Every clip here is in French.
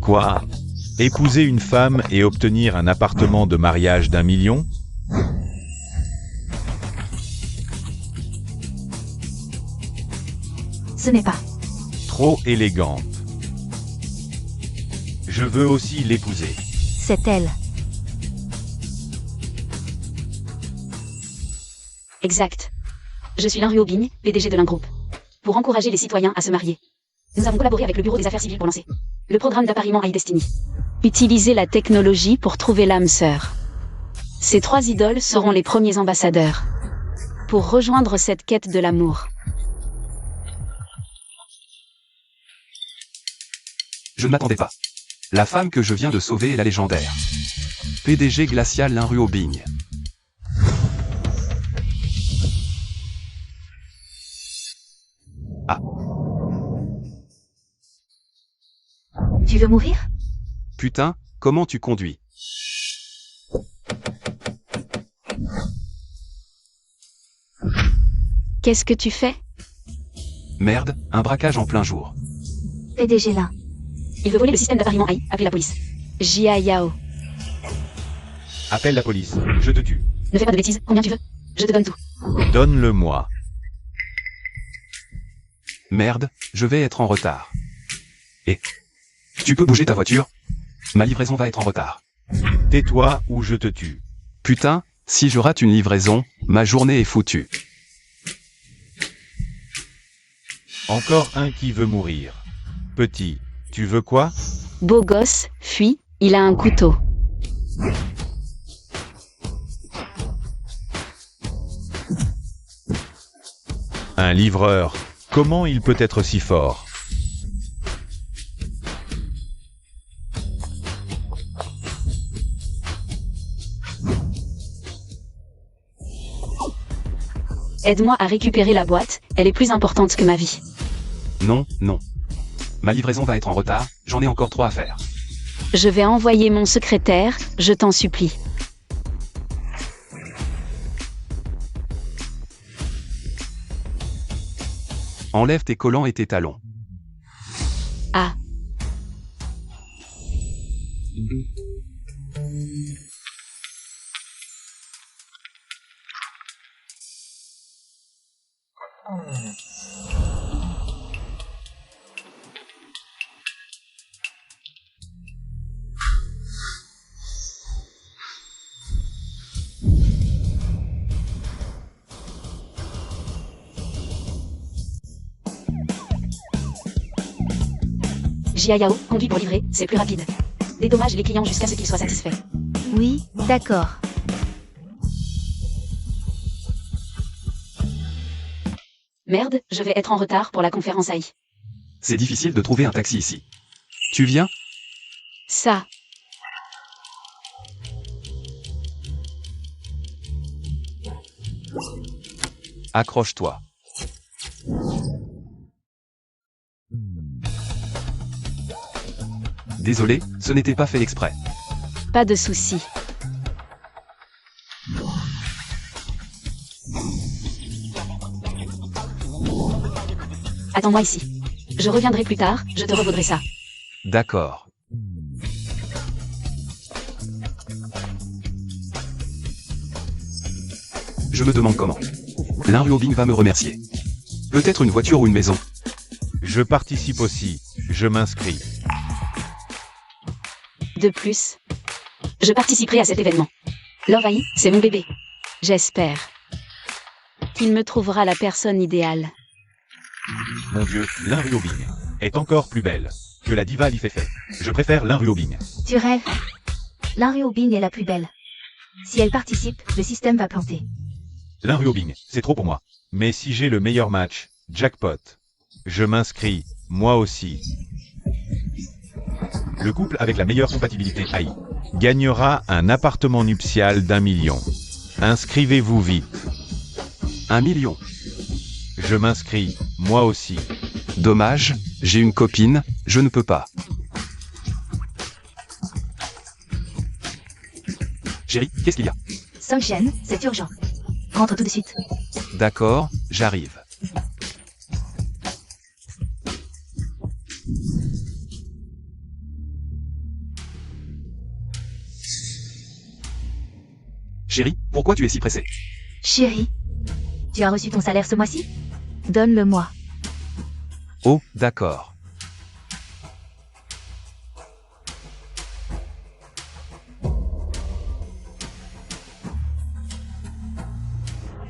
Quoi? Épouser une femme et obtenir un appartement de mariage d'1 million? Ce n'est pas. Trop élégante. Je veux aussi l'épouser. C'est elle. Exact. Je suis Lin Ruobing, PDG de l'Ingroup. Pour encourager les citoyens à se marier. Nous avons collaboré avec le Bureau des Affaires civiles pour lancer le programme d'appariement iDestiny. Utiliser la technologie pour trouver l'âme sœur. Ces 3 idoles seront les premiers ambassadeurs pour rejoindre cette quête de l'amour. Je ne m'attendais pas. La femme que je viens de sauver est la légendaire PDG Glacial Lin Ruobing. Ah. Tu veux mourir? Putain, comment tu conduis? Qu'est-ce que tu fais? Merde, un braquage en plein jour. PDG là. Il veut voler le système d'appariement AI, appelez la police. Jia Yao. Appelle la police, je te tue. Ne fais pas de bêtises, combien tu veux? Je te donne tout. Donne-le-moi. Merde, je vais être en retard. Et tu peux bouger ta voiture? Ma livraison va être en retard. Tais-toi ou je te tue. Putain, si je rate une livraison, ma journée est foutue. Encore un qui veut mourir. Petit, tu veux quoi? Beau gosse, fuis, il a un couteau. Un livreur. Comment il peut être si fort? Aide-moi à récupérer la boîte, elle est plus importante que ma vie. Non, non. Ma livraison va être en retard, j'en ai encore 3 à faire. Je vais envoyer mon secrétaire, je t'en supplie. Enlève tes collants et tes talons. Ah. Jia Yao, conduis pour livrer, c'est plus rapide. Dédommage les clients jusqu'à ce qu'ils soient satisfaits. Oui, d'accord. Merde, je vais être en retard pour la conférence AI. C'est difficile de trouver un taxi ici. Tu viens? Ça. Accroche-toi. Désolé, ce n'était pas fait exprès. Pas de souci. Attends-moi ici. Je reviendrai plus tard, je te revaudrai ça. D'accord. Je me demande comment. Lin Ruobing va me remercier. Peut-être une voiture ou une maison. Je participe aussi. Je m'inscris. De plus, je participerai à cet événement. Love AI, c'est mon bébé. J'espère qu'il me trouvera la personne idéale. Mon Dieu, Lin Ruobing est encore plus belle que la diva Lifefei. Je préfère Lin Ruobing. Tu rêves. Lin Ruobing est la plus belle. Si elle participe, le système va planter. Lin Ruobing, c'est trop pour moi. Mais si j'ai le meilleur match, jackpot. Je m'inscris, moi aussi. Le couple avec la meilleure compatibilité AI gagnera un appartement nuptial d'1 million. Inscrivez-vous vite. 1 million. Je m'inscris, moi aussi. Dommage, j'ai une copine, je ne peux pas. Chérie, qu'est-ce qu'il y a? Song-Shen, c'est urgent. Rentre tout de suite. D'accord, j'arrive. Chérie, pourquoi tu es si pressée? Chérie, tu as reçu ton salaire ce mois-ci? Donne-le-moi. Oh, d'accord.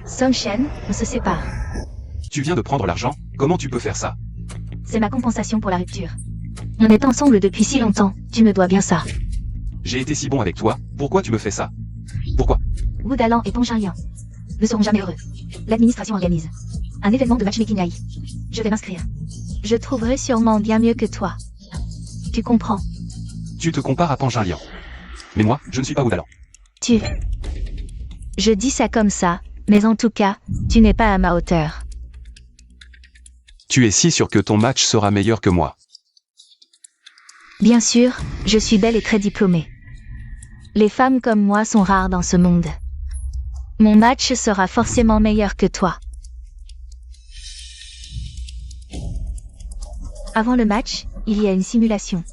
Song Shen, on se sépare. Tu viens de prendre l'argent, comment tu peux faire ça? C'est ma compensation pour la rupture. On est ensemble depuis si longtemps, tu me dois bien ça. J'ai été si bon avec toi, pourquoi tu me fais ça? Pourquoi? Wu Dalan et Peng Xianliang ne seront jamais heureux. L'administration organise un événement de matchmaking AI. Je vais m'inscrire. Je trouverai sûrement bien mieux que toi. Tu comprends? Tu te compares à Peng Xianliang. Mais moi, je ne suis pas Wu Dalan. Je dis ça comme ça, mais en tout cas, tu n'es pas à ma hauteur. Tu es si sûr que ton match sera meilleur que moi. Bien sûr, je suis belle et très diplômée. Les femmes comme moi sont rares dans ce monde. Mon match sera forcément meilleur que toi. Avant le match, il y a une simulation.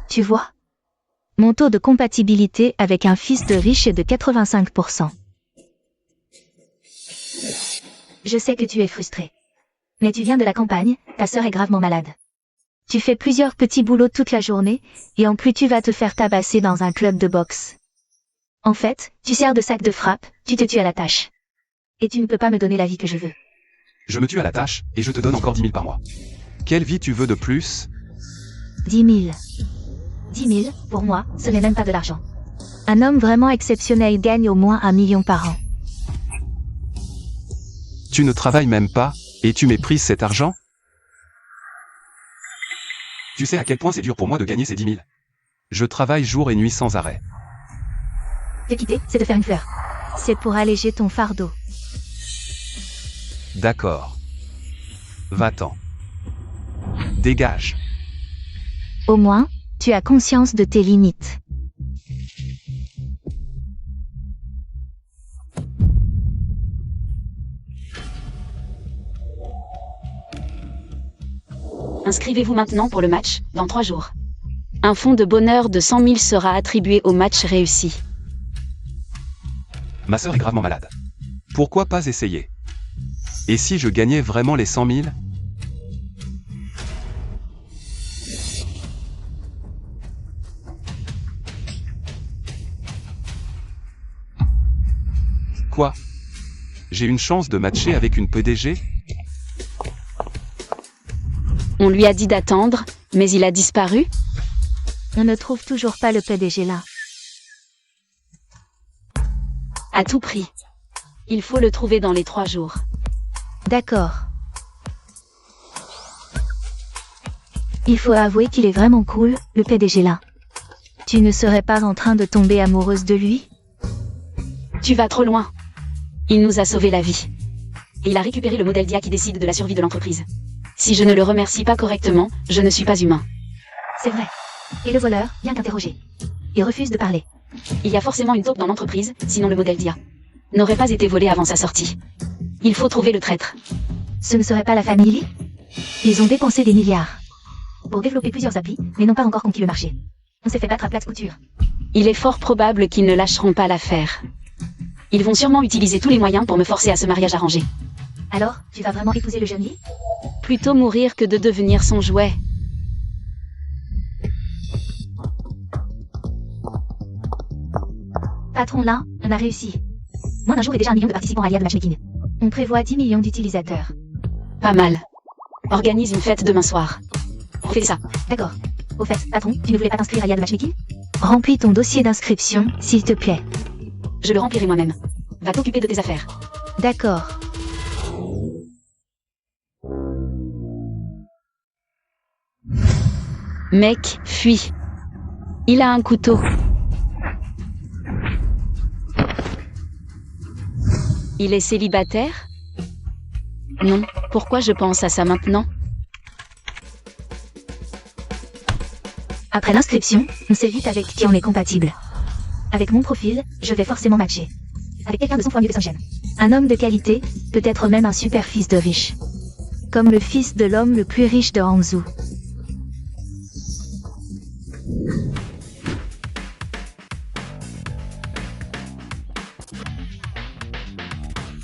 Tu vois? Mon taux de compatibilité avec un fils de riche est de 85%. Je sais que tu es frustré. Mais tu viens de la campagne, ta sœur est gravement malade. Tu fais plusieurs petits boulots toute la journée, et en plus tu vas te faire tabasser dans un club de boxe. En fait, tu sers de sac de frappe, tu te tues à la tâche. Et tu ne peux pas me donner la vie que je veux. Je me tue à la tâche, et je te donne encore 10 000 par mois. Quelle vie tu veux de plus? 10 000. 10 000, pour moi, ce n'est même pas de l'argent. Un homme vraiment exceptionnel gagne au moins 1 million par an. Tu ne travailles même pas, et tu méprises cet argent? Tu sais à quel point c'est dur pour moi de gagner ces 10 000. Je travaille jour et nuit sans arrêt. Te quitter, c'est te faire une fleur. C'est pour alléger ton fardeau. D'accord. Va-t'en. Dégage. Au moins, tu as conscience de tes limites. Inscrivez-vous maintenant pour le match, dans 3 jours. Un fonds de bonheur de 100 000 sera attribué au match réussi. Ma sœur est gravement malade. Pourquoi pas essayer? Et si je gagnais vraiment les 100 000? Quoi? J'ai une chance de matcher avec une PDG? On lui a dit d'attendre, mais il a disparu. On ne trouve toujours pas le PDG là. À tout prix. Il faut le trouver dans les 3 jours. D'accord. Il faut avouer qu'il est vraiment cool, le PDG là. Tu ne serais pas en train de tomber amoureuse de lui? Tu vas trop loin. Il nous a sauvé la vie. Et il a récupéré le modèle d'IA qui décide de la survie de l'entreprise. Si je ne le remercie pas correctement, je ne suis pas humain. C'est vrai. Et le voleur vient t'interroger. Il refuse de parler. Il y a forcément une taupe dans l'entreprise, sinon le modèle d'IA n'aurait pas été volé avant sa sortie. Il faut trouver le traître. Ce ne serait pas la famille Lee? Ils ont dépensé des milliards pour développer plusieurs applis, mais n'ont pas encore conquis le marché. On s'est fait battre à plate couture. Il est fort probable qu'ils ne lâcheront pas l'affaire. Ils vont sûrement utiliser tous les moyens pour me forcer à ce mariage arrangé. Alors, tu vas vraiment épouser le jeune Lee? Plutôt mourir que de devenir son jouet. Patron là, on a réussi. Moins d'un jour et déjà 1 million de participants à l'IA de matchmaking. On prévoit 10 millions d'utilisateurs. Pas mal. Organise une fête demain soir. Fais ça. D'accord. Au fait, patron, tu ne voulais pas t'inscrire à l'IA de matchmaking? Remplis ton dossier d'inscription, s'il te plaît. Je le remplirai moi-même. Va t'occuper de tes affaires. D'accord. Mec, fuis. Il a un couteau. Il est célibataire? Non, pourquoi je pense à ça maintenant? Après l'inscription, on sait vite avec qui on est compatible. Avec mon profil, je vais forcément matcher. Avec quelqu'un de 100 fois mieux que Song Shen. Un homme de qualité, peut-être même un super fils de riche. Comme le fils de l'homme le plus riche de Hangzhou.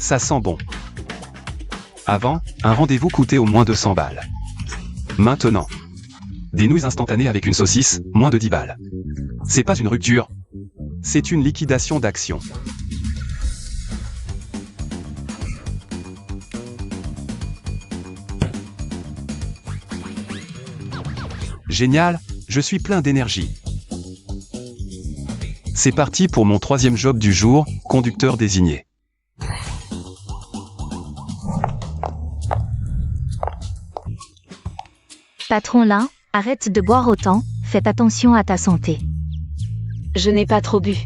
Ça sent bon. Avant, un rendez-vous coûtait au moins 200 balles. Maintenant, des nouilles instantanées avec une saucisse, moins de 10 balles. C'est pas une rupture, c'est une liquidation d'action. Génial, je suis plein d'énergie. C'est parti pour mon 3e job du jour, conducteur désigné. Patron Lin, arrête de boire autant, fais attention à ta santé. Je n'ai pas trop bu.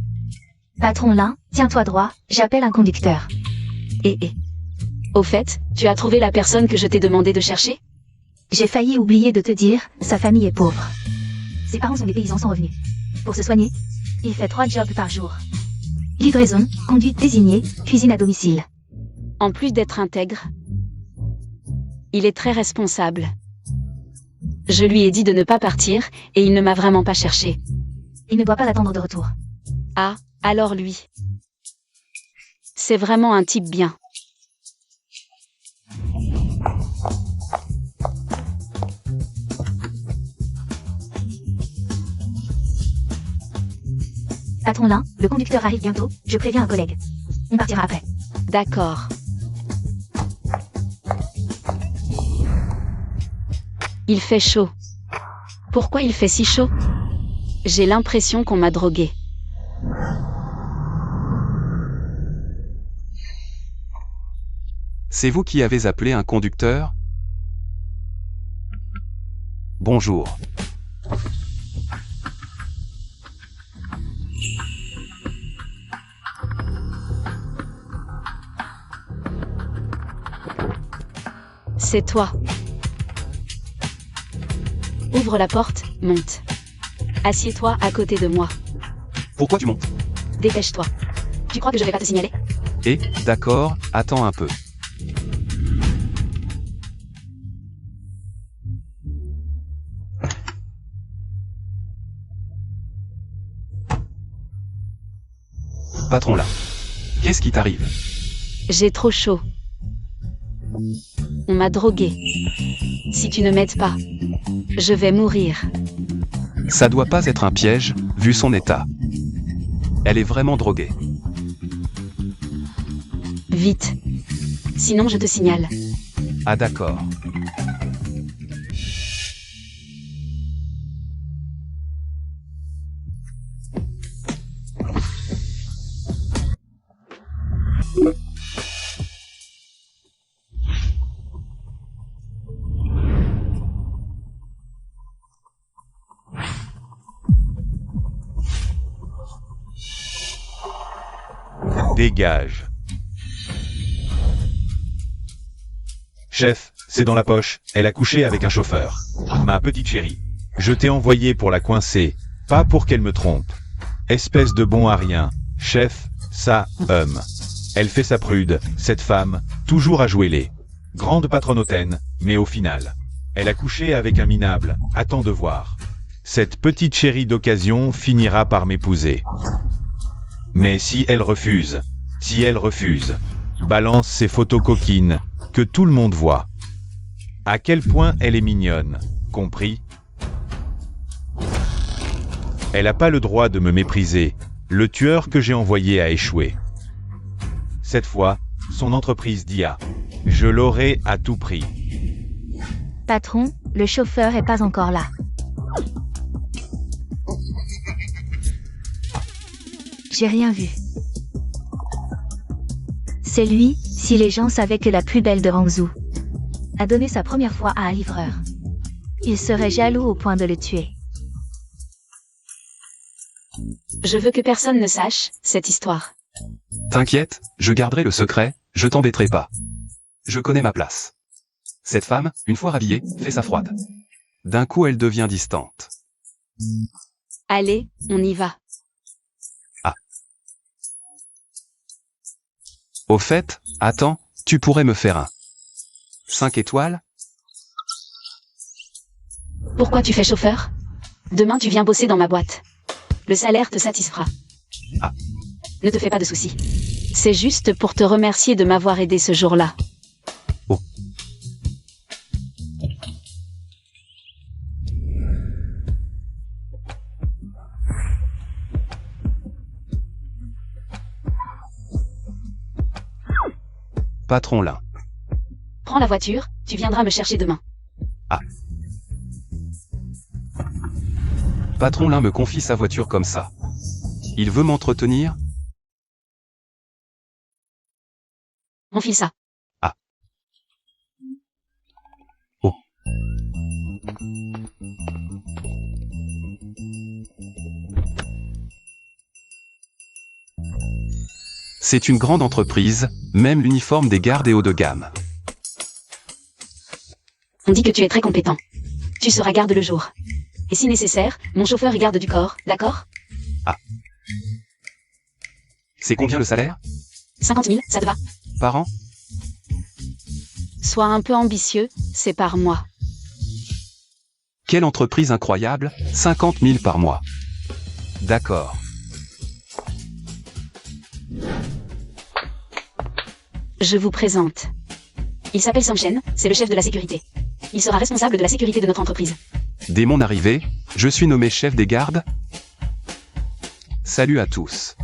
Patron Lin, tiens-toi droit, j'appelle un conducteur. Au fait, tu as trouvé la personne que je t'ai demandé de chercher? J'ai failli oublier de te dire, sa famille est pauvre. Ses parents sont des paysans sans revenus. Pour se soigner, il fait 3 jobs par jour. Livraison, conduite désignée, cuisine à domicile. En plus d'être intègre, il est très responsable. Je lui ai dit de ne pas partir, et il ne m'a vraiment pas cherché. Il ne doit pas attendre de retour. Ah, alors lui. C'est vraiment un type bien. Patron Lin, le conducteur arrive bientôt, je préviens un collègue. On partira après. D'accord. Il fait chaud. Pourquoi il fait si chaud? J'ai l'impression qu'on m'a drogué. C'est vous qui avez appelé un conducteur? Bonjour. C'est toi. Ouvre la porte, monte. Assieds-toi à côté de moi. Pourquoi tu montes? Dépêche-toi. Tu crois que je vais pas te signaler? D'accord, attends un peu. Patron là. Qu'est-ce qui t'arrive? J'ai trop chaud. On m'a drogué. Si tu ne m'aides pas, je vais mourir. Ça doit pas être un piège, vu son état. Elle est vraiment droguée. Vite. Sinon je te signale. Ah d'accord. Dégage. Chef, c'est dans la poche, elle a couché avec un chauffeur. Ma petite chérie. Je t'ai envoyé pour la coincer, pas pour qu'elle me trompe. Espèce de bon à rien. Chef, ça, Elle fait sa prude, cette femme, toujours à jouer les. Grande patronne hautaine, mais au final. Elle a couché avec un minable, attends de voir. Cette petite chérie d'occasion finira par m'épouser. Mais si elle refuse, balance ses photos coquines, que tout le monde voit. À quel point elle est mignonne, compris? Elle n'a pas le droit de me mépriser, le tueur que j'ai envoyé a échoué. Cette fois, son entreprise d'IA. Je l'aurai à tout prix. Patron, le chauffeur est pas encore là. J'ai rien vu. C'est lui, si les gens savaient que la plus belle de Rangzhou a donné sa première fois à un livreur. Ils seraient jaloux au point de le tuer. Je veux que personne ne sache cette histoire. T'inquiète, je garderai le secret, je t'embêterai pas. Je connais ma place. Cette femme, une fois rhabillée, fait sa froide. D'un coup elle devient distante. Allez, on y va. Au fait, attends, tu pourrais me faire un 5 étoiles? Pourquoi tu fais chauffeur? Demain tu viens bosser dans ma boîte. Le salaire te satisfera. Ne te fais pas de soucis. C'est juste pour te remercier de m'avoir aidé ce jour-là. Oh. Patron Lin. Prends la voiture, tu viendras me chercher demain. Patron Lin me confie sa voiture comme ça. Il veut m'entretenir? Enfile ça. Oh. C'est une grande entreprise, même l'uniforme des gardes est haut de gamme. On dit que tu es très compétent. Tu seras garde le jour. Et si nécessaire, mon chauffeur est garde du corps, d'accord? C'est combien le salaire? 50 000, ça te va? Par an? Sois un peu ambitieux, c'est par mois. Quelle entreprise incroyable, 50 000 par mois. D'accord. Je vous présente. Il s'appelle Song Shen, c'est le chef de la sécurité. Il sera responsable de la sécurité de notre entreprise. Dès mon arrivée, je suis nommé chef des gardes. Salut à tous.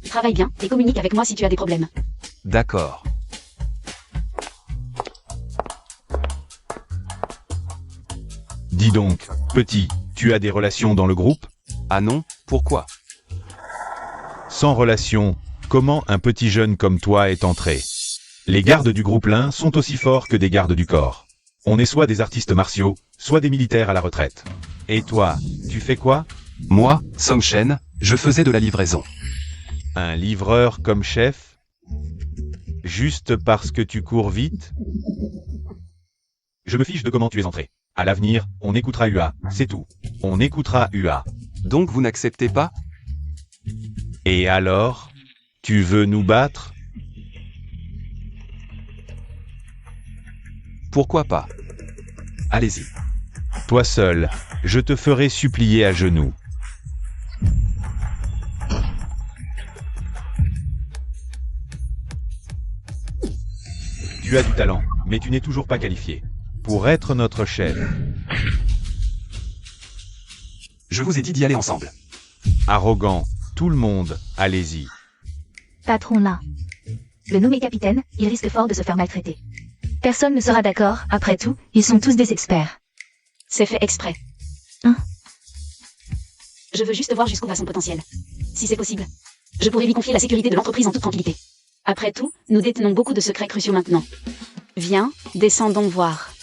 Travaille bien et communique avec moi si tu as des problèmes. D'accord. Dis donc, petit, tu as des relations dans le groupe? Ah non, pourquoi? Sans relation, comment un petit jeune comme toi est entré? Les gardes du groupe Lin sont aussi forts que des gardes du corps. On est soit des artistes martiaux, soit des militaires à la retraite. Et toi, tu fais quoi? Moi, Song Shen, je faisais de la livraison. Un livreur comme chef? Juste parce que tu cours vite? Je me fiche de comment tu es entré. À l'avenir, on écoutera UA, c'est tout. On écoutera UA. Donc vous n'acceptez pas? Et alors? Tu veux nous battre? Pourquoi pas? Allez-y. Toi seul, je te ferai supplier à genoux. Tu as du talent, mais tu n'es toujours pas qualifié pour être notre chef. Je vous ai dit d'y aller ensemble. Arrogant, tout le monde, allez-y. Patron là. Le nommé capitaine, il risque fort de se faire maltraiter. Personne ne sera d'accord, après tout, ils sont tous des experts. C'est fait exprès. Hein? Je veux juste voir jusqu'où va son potentiel. Si c'est possible, je pourrais lui confier la sécurité de l'entreprise en toute tranquillité. Après tout, nous détenons beaucoup de secrets cruciaux maintenant. Viens, descendons voir.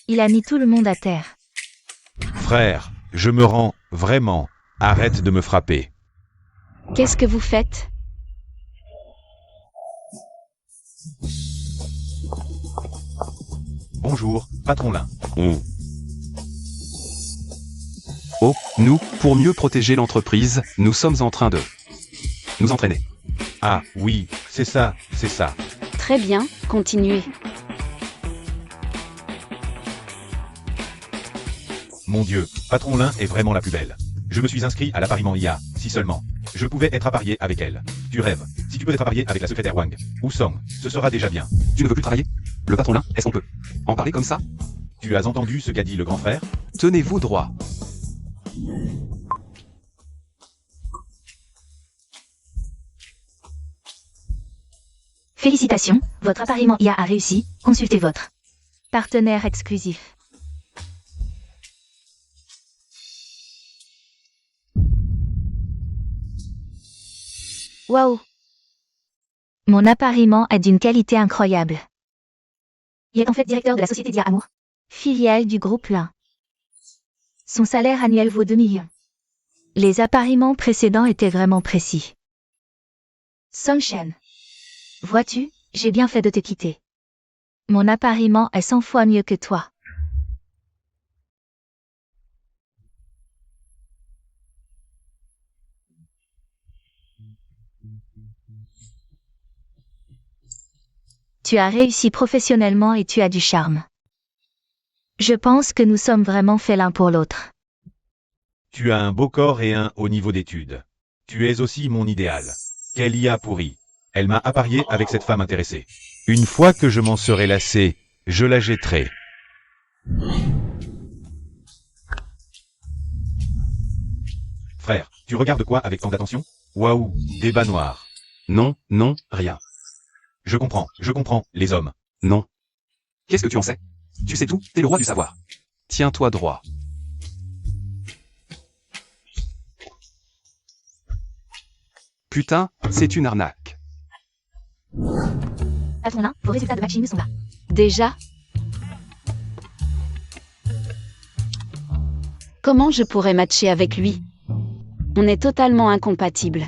Il a mis tout le monde à terre. Frère, je me rends, vraiment, arrête de me frapper. Qu'est-ce que vous faites? Bonjour, patron Lin. Oh, nous, pour mieux protéger l'entreprise, nous sommes en train de nous entraîner. Ah, oui, c'est ça, c'est ça. Très bien, continuez. Mon Dieu, patron Lin est vraiment la plus belle. Je me suis inscrit à l'appariement IA, si seulement. Je pouvais être apparié avec elle. Tu rêves. Si tu peux être apparié avec la secrétaire Wang ou Song, ce sera déjà bien. Tu ne veux plus travailler? Le patron Lin, est-ce qu'on peut en parler comme ça? Tu as entendu ce qu'a dit le grand frère? Tenez-vous droit. Félicitations, votre appariement IA a réussi, consultez votre partenaire exclusif. Waouh! Mon appariement est d'une qualité incroyable. Il est en fait directeur de la société d'IA Amour, filiale du groupe Lin. Son salaire annuel vaut 2 millions. Les appariements précédents étaient vraiment précis. Song Shen. Vois-tu, j'ai bien fait de te quitter. Mon appariement est 100 fois mieux que toi. Tu as réussi professionnellement et tu as du charme. Je pense que nous sommes vraiment faits l'un pour l'autre. Tu as un beau corps et un haut niveau d'études. Tu es aussi mon idéal. Quelle IA pourrie. Elle m'a apparié avec cette femme intéressée. Une fois que je m'en serai lassé, je la jetterai. Frère, tu regardes quoi avec tant d'attention? Waouh, débat noir. Non, non, rien. Je comprends, les hommes. Non. Qu'est-ce que tu en sais? Tu sais tout, t'es le roi du savoir. Tiens-toi droit. Putain, c'est une arnaque. Patron Lin, vos résultats de matching sont là. Déjà? Comment je pourrais matcher avec lui? On est totalement incompatibles.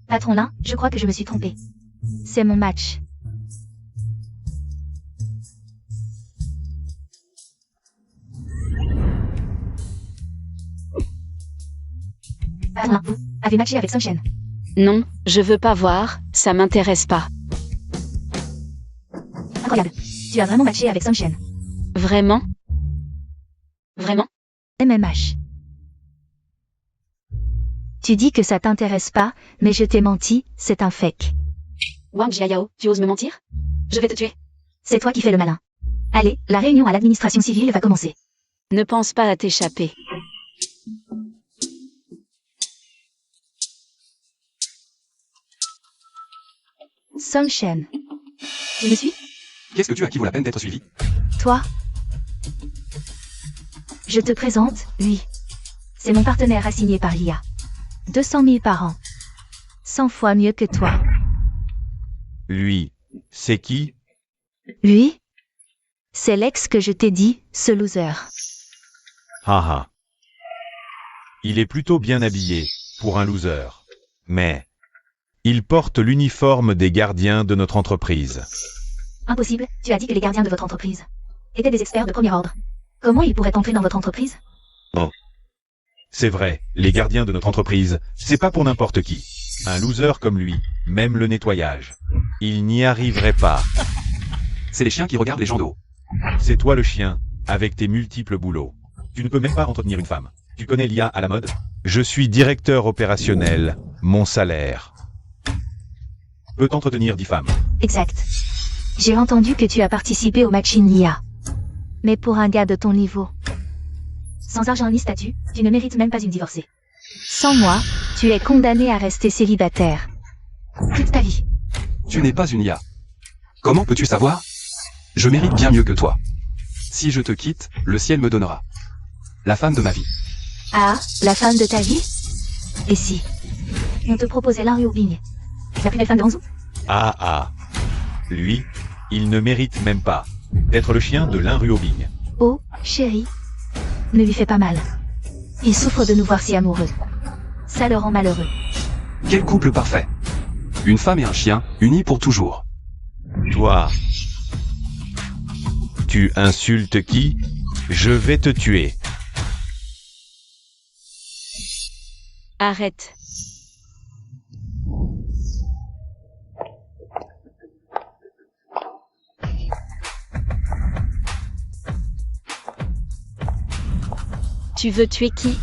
Patron Lin, je crois que je me suis trompé. C'est mon match. Patron Lin, vous avez matché avec Sunshine. Non, je veux pas voir, ça m'intéresse pas. Incroyable. Tu as vraiment matché avec Sunshine. Vraiment? Vraiment? MMH. Tu dis que ça t'intéresse pas, mais je t'ai menti, c'est un fake. Wang Jiayao, tu oses me mentir? Je vais te tuer. C'est toi qui fais le malin. Allez, la réunion à l'administration civile va commencer. Ne pense pas à t'échapper. Sunshine. Tu me suis? Qu'est-ce que tu as qui vaut la peine d'être suivi? Toi? Je te présente, lui. C'est mon partenaire assigné par l'IA. 200 000 par an. 100 fois mieux que toi. Lui, c'est qui? Lui? C'est l'ex que je t'ai dit, ce loser. Haha. Il est plutôt bien habillé, pour un loser. Mais... il porte l'uniforme des gardiens de notre entreprise. Impossible, tu as dit que les gardiens de votre entreprise étaient des experts de premier ordre. Comment ils pourraient entrer dans votre entreprise? Oh. C'est vrai, les gardiens de notre entreprise, c'est pas pour n'importe qui. Un loser comme lui, même le nettoyage. Il n'y arriverait pas. C'est les chiens qui regardent les gens d'eau. C'est toi le chien, avec tes multiples boulots. Tu ne peux même pas entretenir une femme. Tu connais l'IA à la mode? Je suis directeur opérationnel, mon salaire peut entretenir 10 femmes. Exact. J'ai entendu que tu as participé au matching IA. Mais pour un gars de ton niveau. Sans argent ni statut, tu ne mérites même pas une divorcée. Sans moi, tu es condamné à rester célibataire. Toute ta vie. Tu n'es pas une IA. Comment peux-tu savoir? Je mérite bien mieux que toi. Si je te quitte, le ciel me donnera la femme de ma vie. Ah, la femme de ta vie? Et si on te proposait Lan Yuobing, la plus belle femme de Hangzhou? Ah. Lui, il ne mérite même pas d'être le chien de Lin Ruobing. Oh, chérie. Ne lui fais pas mal. Il souffre de nous voir si amoureux. Ça le rend malheureux. Quel couple parfait. Une femme et un chien, unis pour toujours. Toi, tu insultes qui? Je vais te tuer. Arrête. Tu veux tuer qui?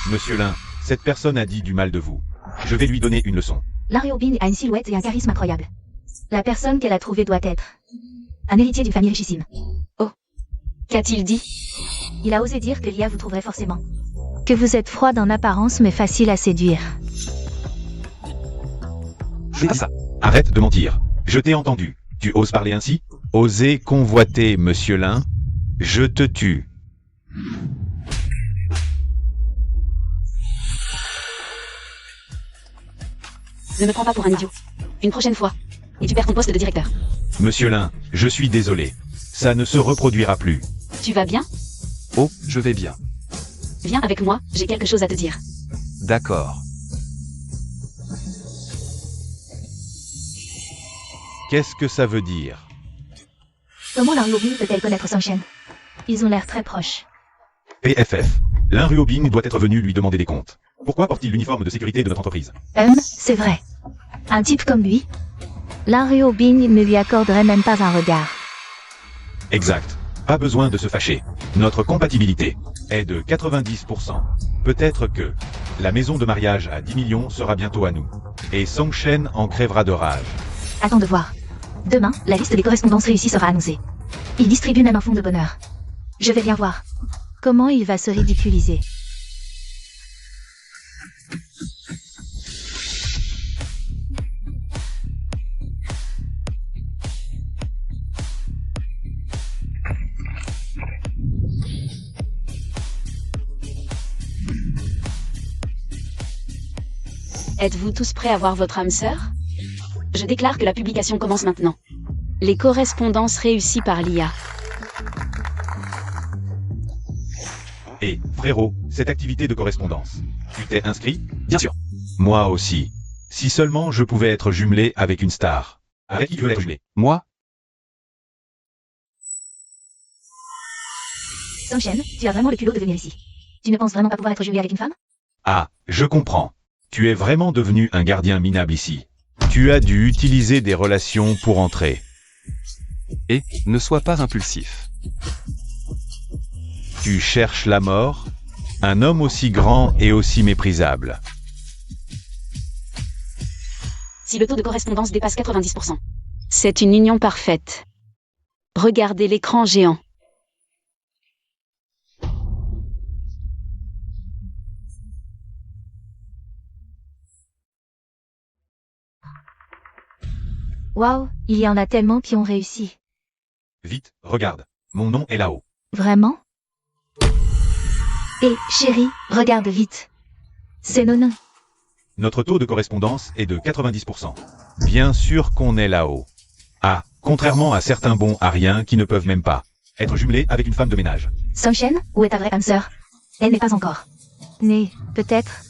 Monsieur Lin, cette personne a dit du mal de vous. Je vais lui donner une leçon. Lan Yuobing a une silhouette et un charisme incroyable. La personne qu'elle a trouvée doit être un héritier d'une famille richissime. Qu'a-t-il dit? Il a osé dire que l'IA vous trouverait forcément. Que vous êtes froide en apparence mais facile à séduire. Fais pas ça. Arrête de mentir. Je t'ai entendu. Tu oses parler ainsi? Oser convoiter, monsieur Lin? Je te tue. Ne me prends pas pour un idiot. Une prochaine fois. Et tu perds ton poste de directeur. Monsieur Lin, je suis désolé. Ça ne se reproduira plus. Tu vas bien? Oh, je vais bien. Viens avec moi, j'ai quelque chose à te dire. D'accord. Qu'est-ce que ça veut dire? Comment Lan Yuobing peut-elle connaître Sunshine? Ils ont l'air très proches. PFF. L'un Ruobing doit être venu lui demander des comptes. Pourquoi porte-t-il l'uniforme de sécurité de notre entreprise? C'est vrai. Un type comme lui, Lin Ruobing ne lui accorderait même pas un regard. Exact. Pas besoin de se fâcher. Notre compatibilité est de 90%. Peut-être que la maison de mariage à 10 millions sera bientôt à nous. Et Song Shen en crèvera de rage. Attends de voir. Demain, la liste des correspondances réussies sera annoncée. Il distribue même un fonds de bonheur. Je vais bien voir comment il va se ridiculiser. Êtes-vous tous prêts à voir votre âme sœur? Je déclare que la publication commence maintenant. Les correspondances réussies par l'IA. Et, frérot, cette activité de correspondance, tu t'es inscrit? Bien sûr. Moi aussi. Si seulement je pouvais être jumelé avec une star. Avec qui tu veux être jumelé? Moi? Song Shen, tu as vraiment le culot de venir ici. Tu ne penses vraiment pas pouvoir être jumelé avec une femme? Ah, je comprends. Tu es vraiment devenu un gardien minable ici. Tu as dû utiliser des relations pour entrer. Et, ne sois pas impulsif. Tu cherches la mort? Un homme aussi grand et aussi méprisable. Si le taux de correspondance dépasse 90%, c'est une union parfaite. Regardez l'écran géant. Waouh, il y en a tellement qui ont réussi. Vite, regarde. Mon nom est là-haut. Vraiment? Hé, chérie, regarde vite. C'est Nonin. Notre taux de correspondance est de 90%. Bien sûr qu'on est là-haut. Ah, contrairement à certains bons ariens qui ne peuvent même pas être jumelés avec une femme de ménage. Song Shen, où est ta vraie âme sœur? Elle n'est pas encore née, peut-être?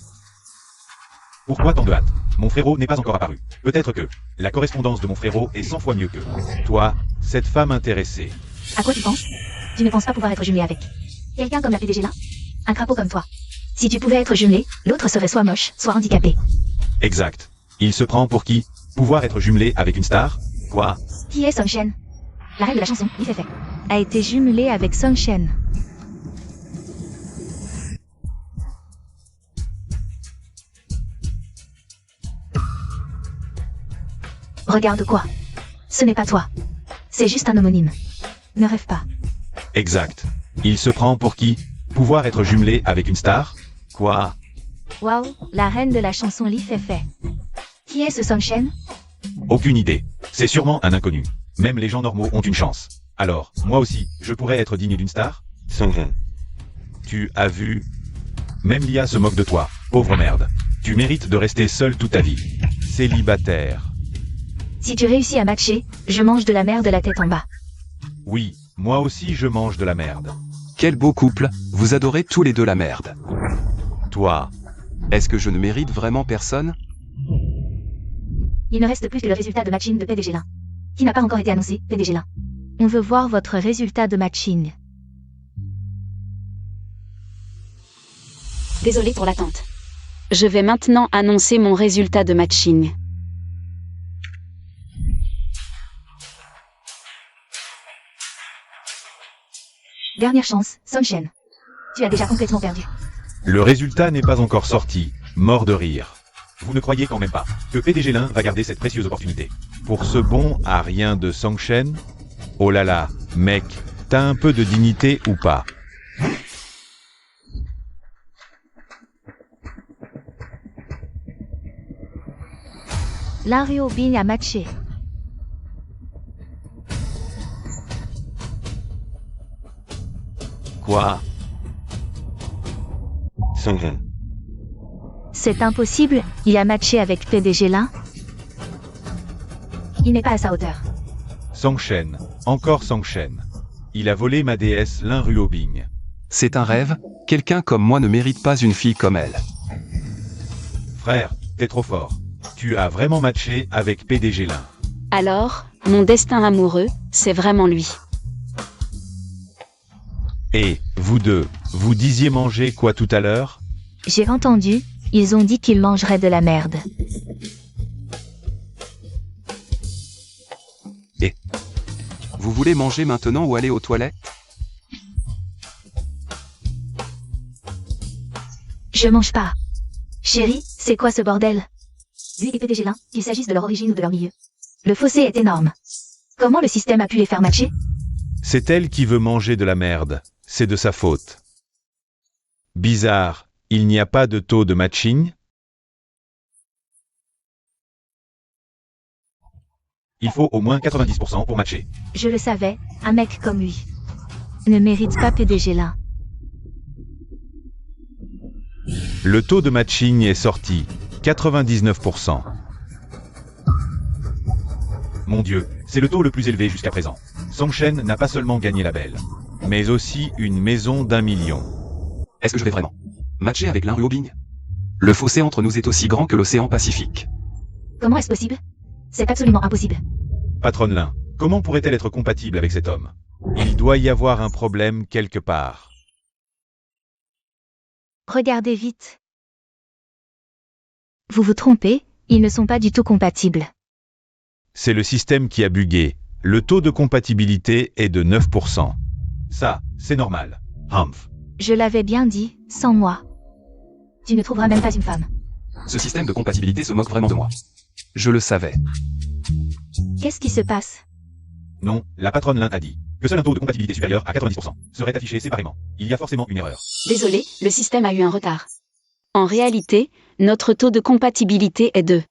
Pourquoi tant de hâte? Mon frérot n'est pas encore apparu. Peut-être que la correspondance de mon frérot est 100 fois mieux que toi, cette femme intéressée. À quoi tu penses? Tu ne penses pas pouvoir être jumelé avec quelqu'un comme la PDG là? Un crapaud comme toi. Si tu pouvais être jumelé, l'autre serait soit moche, soit handicapé. Exact. Il se prend pour qui? Pouvoir être jumelé avec une star? Quoi? Qui est Song Shen? La reine de la chanson, Li Fei Fei, a été jumelée avec Song Shen. Regarde quoi? Ce n'est pas toi. C'est juste un homonyme. Ne rêve pas. Exact. Il se prend pour qui? Pouvoir être jumelé avec une star? Quoi? Waouh, la reine de la chanson Li Fei Fei. Qui est ce Song Shen? Aucune idée. C'est sûrement un inconnu. Même les gens normaux ont une chance. Alors, moi aussi, je pourrais être digne d'une star? Tu as vu? Même l'IA se moque de toi, pauvre merde. Tu mérites de rester seul toute ta vie. Célibataire. Si tu réussis à matcher, je mange de la merde de la tête en bas. Oui, moi aussi je mange de la merde. Quel beau couple, vous adorez tous les deux la merde. Toi, Est-ce que je ne mérite vraiment personne? Il ne reste plus que le résultat de matching de PDG Lin. Qui n'a pas encore été annoncé, PDG Lin. On veut voir votre résultat de matching. Désolé pour l'attente. Je vais maintenant annoncer mon résultat de matching. Dernière chance, Song Shen. Tu as déjà complètement perdu. le résultat n'est pas encore sorti. Mort de rire. Vous ne croyez quand même pas que PDG Lin va garder cette précieuse opportunité pour ce bon à rien de Song Shen? Oh là là, mec, t'as un peu de dignité ou pas? Lin Ruobing a matché. Quoi? C'est impossible, il a matché avec PDG Lin. Il n'est pas à sa hauteur. Song Shen, encore Song Shen. Il a volé ma déesse Lin Ruobing. C'est un rêve, quelqu'un comme moi ne mérite pas une fille comme elle. Frère, t'es trop fort. Tu as vraiment matché avec PDG Lin. Alors, mon destin amoureux, c'est vraiment lui. Et, vous deux, Vous disiez manger quoi tout à l'heure? J'ai entendu, ils ont dit qu'ils mangeraient de la merde. Vous voulez manger maintenant ou aller aux toilettes? Je mange pas. Chérie, c'est quoi ce bordel? Lui et PDG l'un, qu'il s'agisse de leur origine ou de leur milieu. Le fossé est énorme. Comment le système a pu les faire matcher? C'est elle qui veut manger de la merde. C'est de sa faute. Bizarre, il n'y a pas de taux de matching? Il faut au moins 90% pour matcher. Je le savais, un mec comme lui ne mérite pas PDG l'un. Le taux de matching est sorti. 99%. Mon Dieu, c'est le taux le plus élevé jusqu'à présent. Songchen n'a pas seulement gagné la belle, mais aussi une maison d'1 million. Est-ce que je vais vraiment matcher avec l'un Bing? Le fossé entre nous est aussi grand que l'océan Pacifique. Comment est-ce possible? C'est absolument impossible. Patronne Lin, comment pourrait-elle être compatible avec cet homme? Il doit y avoir un problème quelque part. Regardez vite. Vous vous trompez, ils ne sont pas du tout compatibles. C'est le système qui a bugué. Le taux de compatibilité est de 9%. Ça, c'est normal. Humph. Je l'avais bien dit, sans moi. Tu ne trouveras même pas une femme. Ce système de compatibilité se moque vraiment de moi. Je le savais. Qu'est-ce qui se passe? Non, la patronne Lin a dit que seul un taux de compatibilité supérieur à 90% serait affiché séparément. Il y a forcément une erreur. Désolé, le système a eu un retard. En réalité, notre taux de compatibilité est 2.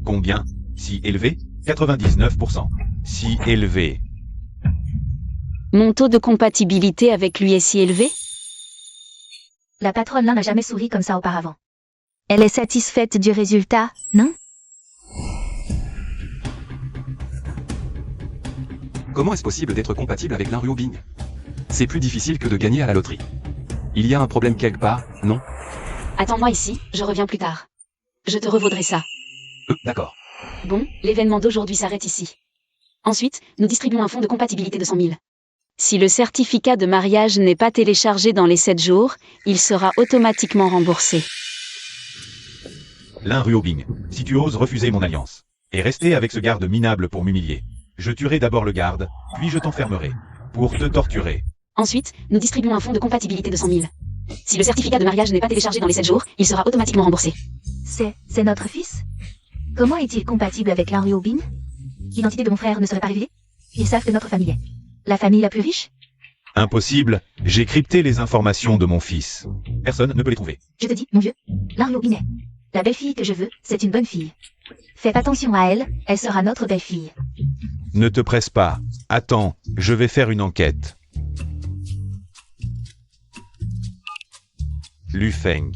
Combien? Si élevé? 99%. Si élevé. Mon taux de compatibilité avec lui est si élevé? La patronne Lin n'a jamais souri comme ça auparavant. Elle est satisfaite du résultat, non? Comment est-ce possible d'être compatible avec l'un Bing? C'est plus difficile que de gagner à la loterie. Il y a un problème quelque part, non? Attends-moi ici, je reviens plus tard. Je te revaudrai ça. D'accord. Bon, l'événement d'aujourd'hui s'arrête ici. Ensuite, nous distribuons un fonds de compatibilité de 100 000. Si le certificat de mariage n'est pas téléchargé dans les 7 jours, il sera automatiquement remboursé. Lin Bing, si tu oses refuser mon alliance, et rester avec ce garde minable pour m'humilier, je tuerai d'abord le garde, puis je t'enfermerai, pour te torturer. Ensuite, nous distribuons un fonds de compatibilité de 100 000. Si le certificat de mariage n'est pas téléchargé dans les 7 jours, il sera automatiquement remboursé. C'est notre fils? Comment est-il compatible avec l'un Bing? L'identité de mon frère ne serait pas révélée? Ils savent que notre famille est la famille la plus riche? Impossible, j'ai crypté les informations de mon fils. Personne ne peut les trouver. Je te dis, mon vieux, l'un Bing est la belle-fille que je veux, c'est une bonne fille. Fais attention à elle, elle sera notre belle-fille. Ne te presse pas. Attends, je vais faire une enquête. Lu Feng.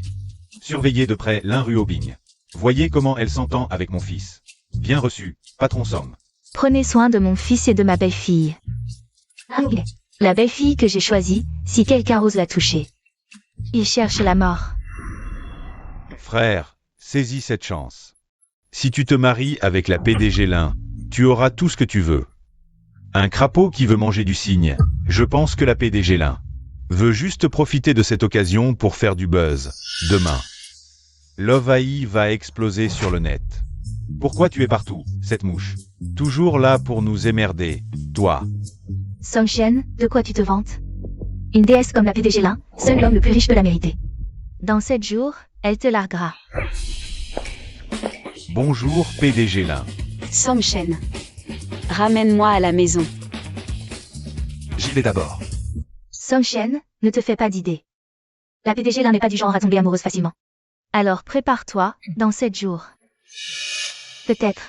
Surveillez de près l'un Bing. Voyez comment elle s'entend avec mon fils. Bien reçu, patron Song. Prenez soin de mon fils et de ma belle-fille. La belle-fille que j'ai choisie, si quelqu'un ose la toucher. Il cherche la mort. Frère, saisis cette chance. Si tu te maries avec la PDG Lin, tu auras tout ce que tu veux. Un crapaud qui veut manger du cygne, je pense que la PDG Lin veut juste profiter de cette occasion pour faire du buzz. Demain, Love AI va exploser sur le net. Pourquoi tu es partout, cette mouche? Toujours là pour nous émerder, toi. Songchen, de quoi tu te vantes? Une déesse comme la PDG Lin, seul l'homme le plus riche peut la mériter. Dans 7 jours, elle te larguera. Bonjour PDG Lin. Songchen. Ramène-moi à la maison. J'y vais d'abord. Songchen, ne te fais pas d'idée. La PDG Lin n'est pas du genre à tomber amoureuse facilement. Alors prépare-toi, dans 7 jours. Peut-être.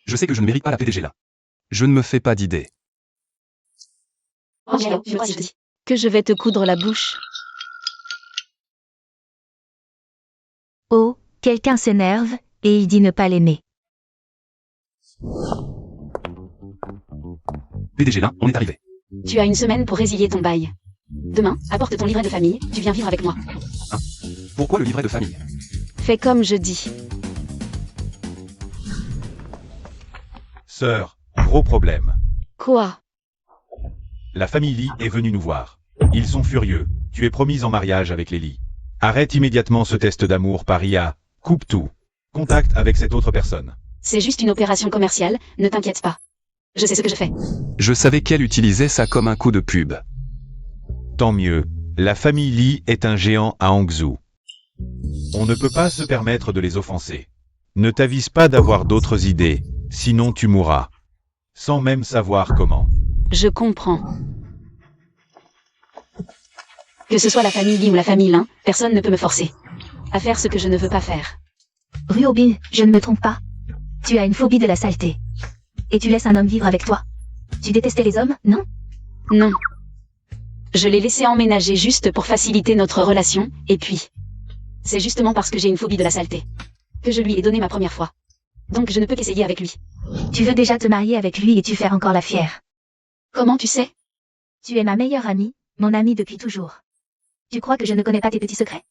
Je sais que je ne mérite pas la PDG là. Je ne me fais pas d'idée. Angelo, je te dis que je vais te coudre la bouche. Oh, quelqu'un s'énerve, et il dit ne pas l'aimer. PDG là, on est arrivé. Tu as une semaine pour résilier ton bail. Demain, apporte ton livret de famille, tu viens vivre avec moi. Pourquoi le livret de famille? Fais comme je dis. Sœur, gros problème. Quoi? La famille Lee est venue nous voir. Ils sont furieux. Tu es promise en mariage avec les Lee. Arrête immédiatement ce test d'amour par IA. Coupe tout. Contact avec cette autre personne. C'est juste une opération commerciale, ne t'inquiète pas. Je sais ce que je fais. Je savais qu'elle utilisait ça comme un coup de pub. Tant mieux. La famille Lee est un géant à Hangzhou. On ne peut pas se permettre de les offenser. Ne t'avise pas d'avoir d'autres idées, sinon tu mourras. Sans même savoir comment. Je comprends. Que ce soit la famille Lee ou la famille Lin, personne ne peut me forcer à faire ce que je ne veux pas faire. Ryobin, je ne me trompe pas. Tu as une phobie de la saleté. Et tu laisses un homme vivre avec toi. Tu détestais les hommes, non? Non. Je l'ai laissé emménager juste pour faciliter notre relation, et puis... C'est justement parce que j'ai une phobie de la saleté que je lui ai donné ma première fois. Donc je ne peux qu'essayer avec lui. Tu veux déjà te marier avec lui et tu fais encore la fière. Comment tu sais? Tu es ma meilleure amie, mon amie depuis toujours. Tu crois que je ne connais pas tes petits secrets?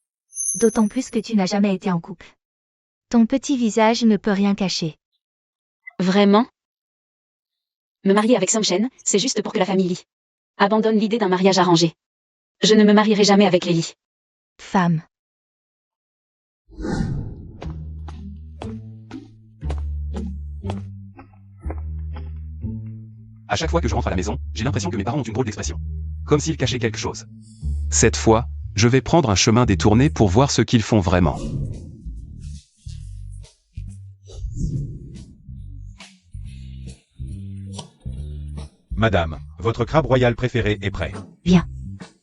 D'autant plus que tu n'as jamais été en couple. Ton petit visage ne peut rien cacher. Vraiment? Me marier avec Song Shen, c'est juste pour que la famille Lee abandonne l'idée d'un mariage arrangé. Je ne me marierai jamais avec les Lee. Femme. À chaque fois que je rentre à la maison, j'ai l'impression que mes parents ont une drôle d'expression. Comme s'ils cachaient quelque chose. Cette fois, je vais prendre un chemin détourné pour voir ce qu'ils font vraiment. Madame, votre crabe royal préféré est prêt. Viens.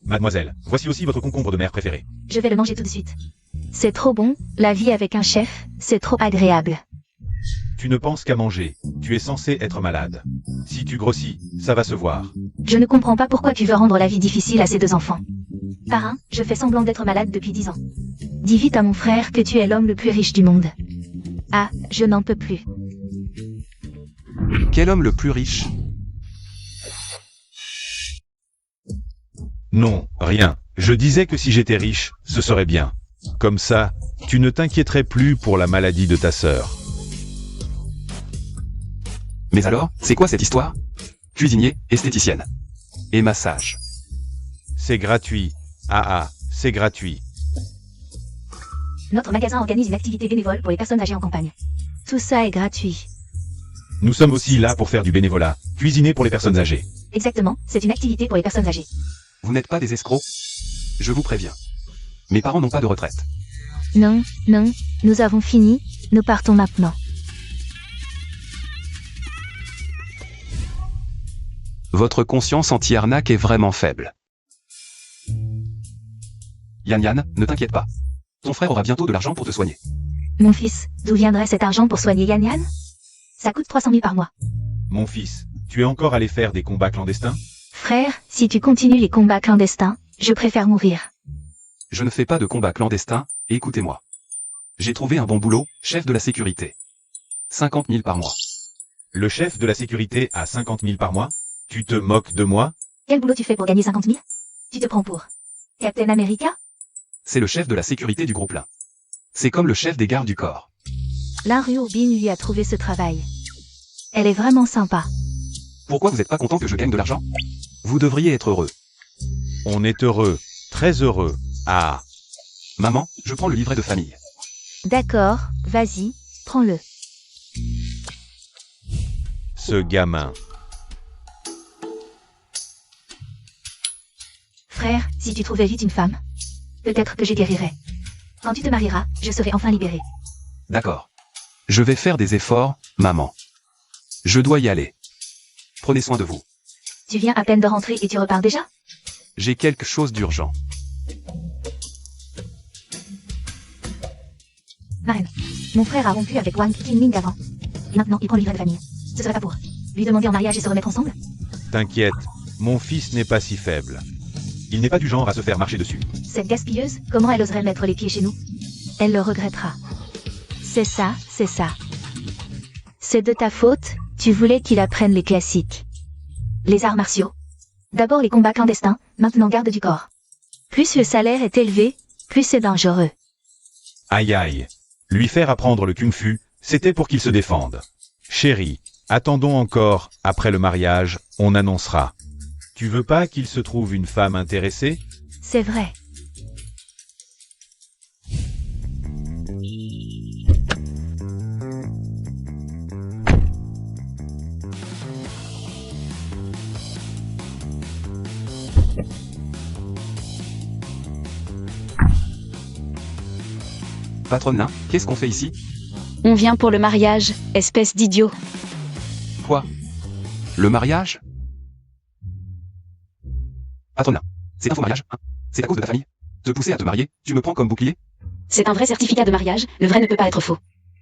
Mademoiselle, voici aussi votre concombre de mer préféré. Je vais le manger tout de suite. C'est trop bon, la vie avec un chef, c'est trop agréable. Tu ne penses qu'à manger. Tu es censé être malade. Si tu grossis, ça va se voir. Je ne comprends pas pourquoi tu veux rendre la vie difficile à ces deux enfants. Parrain, je fais semblant d'être malade depuis 10 ans. Dis vite à mon frère que tu es l'homme le plus riche du monde. Ah, je n'en peux plus. Quel homme le plus riche? Non, rien. Je disais que si j'étais riche, ce serait bien. Comme ça, tu ne t'inquiéterais plus pour la maladie de ta sœur. Mais alors, c'est quoi cette histoire? Cuisinier, esthéticienne. Et massage. C'est gratuit. C'est gratuit. Notre magasin organise une activité bénévole pour les personnes âgées en campagne. Tout ça est gratuit. Nous sommes aussi là pour faire du bénévolat. Cuisiner pour les personnes âgées. Exactement, c'est une activité pour les personnes âgées. Vous n'êtes pas des escrocs? Je vous préviens. Mes parents n'ont pas de retraite. Non, non, nous avons fini, nous partons maintenant. Votre conscience anti-arnaque est vraiment faible. Yan, ne t'inquiète pas. Ton frère aura bientôt de l'argent pour te soigner. Mon fils, d'où viendrait cet argent pour soigner Yan? Ça coûte 300 000 par mois. Mon fils, tu es encore allé faire des combats clandestins? Frère, si tu continues les combats clandestins, je préfère mourir. Je ne fais pas de combat clandestin, écoutez-moi. J'ai trouvé un bon boulot, chef de la sécurité. 50 000 par mois. Le chef de la sécurité a 50 000 par mois? Tu te moques de moi? Quel boulot tu fais pour gagner 50 000? Tu te prends pour Captain America? C'est le chef de la sécurité du groupe Lin. C'est comme le chef des gardes du corps. Lin Ryobin lui a trouvé ce travail. Elle est vraiment sympa. Pourquoi vous n'êtes pas content que je gagne de l'argent? Vous devriez être heureux. On est heureux. Très heureux. Ah. Maman, je prends le livret de famille. D'accord, vas-y, prends-le. Ce gamin. Frère, si tu trouvais vite une femme, peut-être que je guérirais. Quand tu te marieras, je serai enfin libérée. D'accord. Je vais faire des efforts, maman. Je dois y aller. Prenez soin de vous. Tu viens à peine de rentrer et tu repars déjà? J'ai quelque chose d'urgent. Marraine, mon frère a rompu avec Wang Qingming avant. Et maintenant, il prend le livret de famille. Ce serait pas pour lui demander en mariage et se remettre ensemble? T'inquiète, mon fils n'est pas si faible. Il n'est pas du genre à se faire marcher dessus. Cette gaspilleuse, comment elle oserait mettre les pieds chez nous? Elle le regrettera. C'est ça, c'est ça. C'est de ta faute, tu voulais qu'il apprenne les classiques. Les arts martiaux. D'abord les combats clandestins, maintenant garde du corps. Plus le salaire est élevé, plus c'est dangereux. Aïe aïe. Lui faire apprendre le kung-fu, c'était pour qu'il se défende. Chérie, attendons encore, après le mariage, on annoncera. Tu veux pas qu'il se trouve une femme intéressée? C'est vrai. Patronne nain, qu'est-ce qu'on fait ici? On vient pour le mariage, espèce d'idiot. Quoi? Le mariage? Patronne nain, c'est un faux mariage, hein? C'est à cause de ta famille? Te pousser à te marier, tu me prends comme bouclier? C'est un vrai certificat de mariage, le vrai ne peut pas être faux.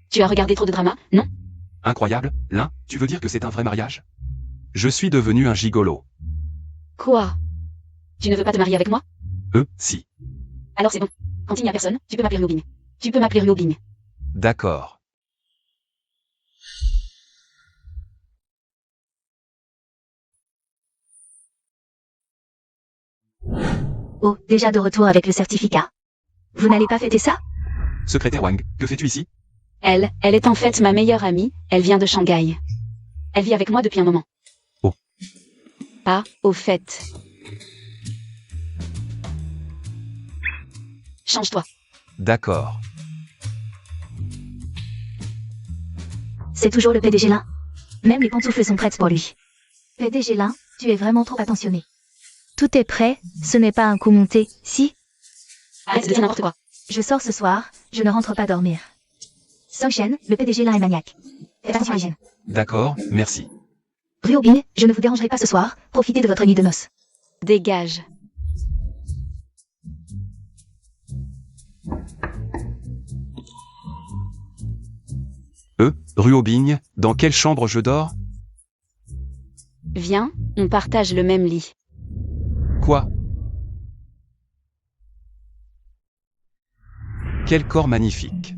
Tu as regardé trop de drama, non? Incroyable, Lin, tu veux dire que c'est un vrai mariage? Je suis devenu un gigolo. Quoi? Tu ne veux pas te marier avec moi? Si. Alors c'est bon. Quand il n'y a personne, tu peux m'appeler Ryobing. Tu peux m'appeler Ryobing. D'accord. Oh, déjà de retour avec le certificat. Vous n'allez pas fêter ça? Secrétaire Wang, que fais-tu ici? Elle est en fait ma meilleure amie, elle vient de Shanghai. Elle vit avec moi depuis un moment. Oh. Pas, au fait. Change-toi. D'accord. C'est toujours le PDG Lin. Même les pantoufles sont prêtes pour lui. PDG Lin, tu es vraiment trop attentionné. Tout est prêt, ce n'est pas un coup monté, si? Arrête de dire n'importe quoi. Je sors ce soir, je ne rentre pas dormir. Songshen, le PDG Lin est maniaque. Faites attention à l'hygiène. D'accord, merci. Ryobing, je ne vous dérangerai pas ce soir, profitez de votre nuit de noces. Dégage. Ryobing, dans quelle chambre je dors? Viens, on partage le même lit. Quoi? Quel corps magnifique.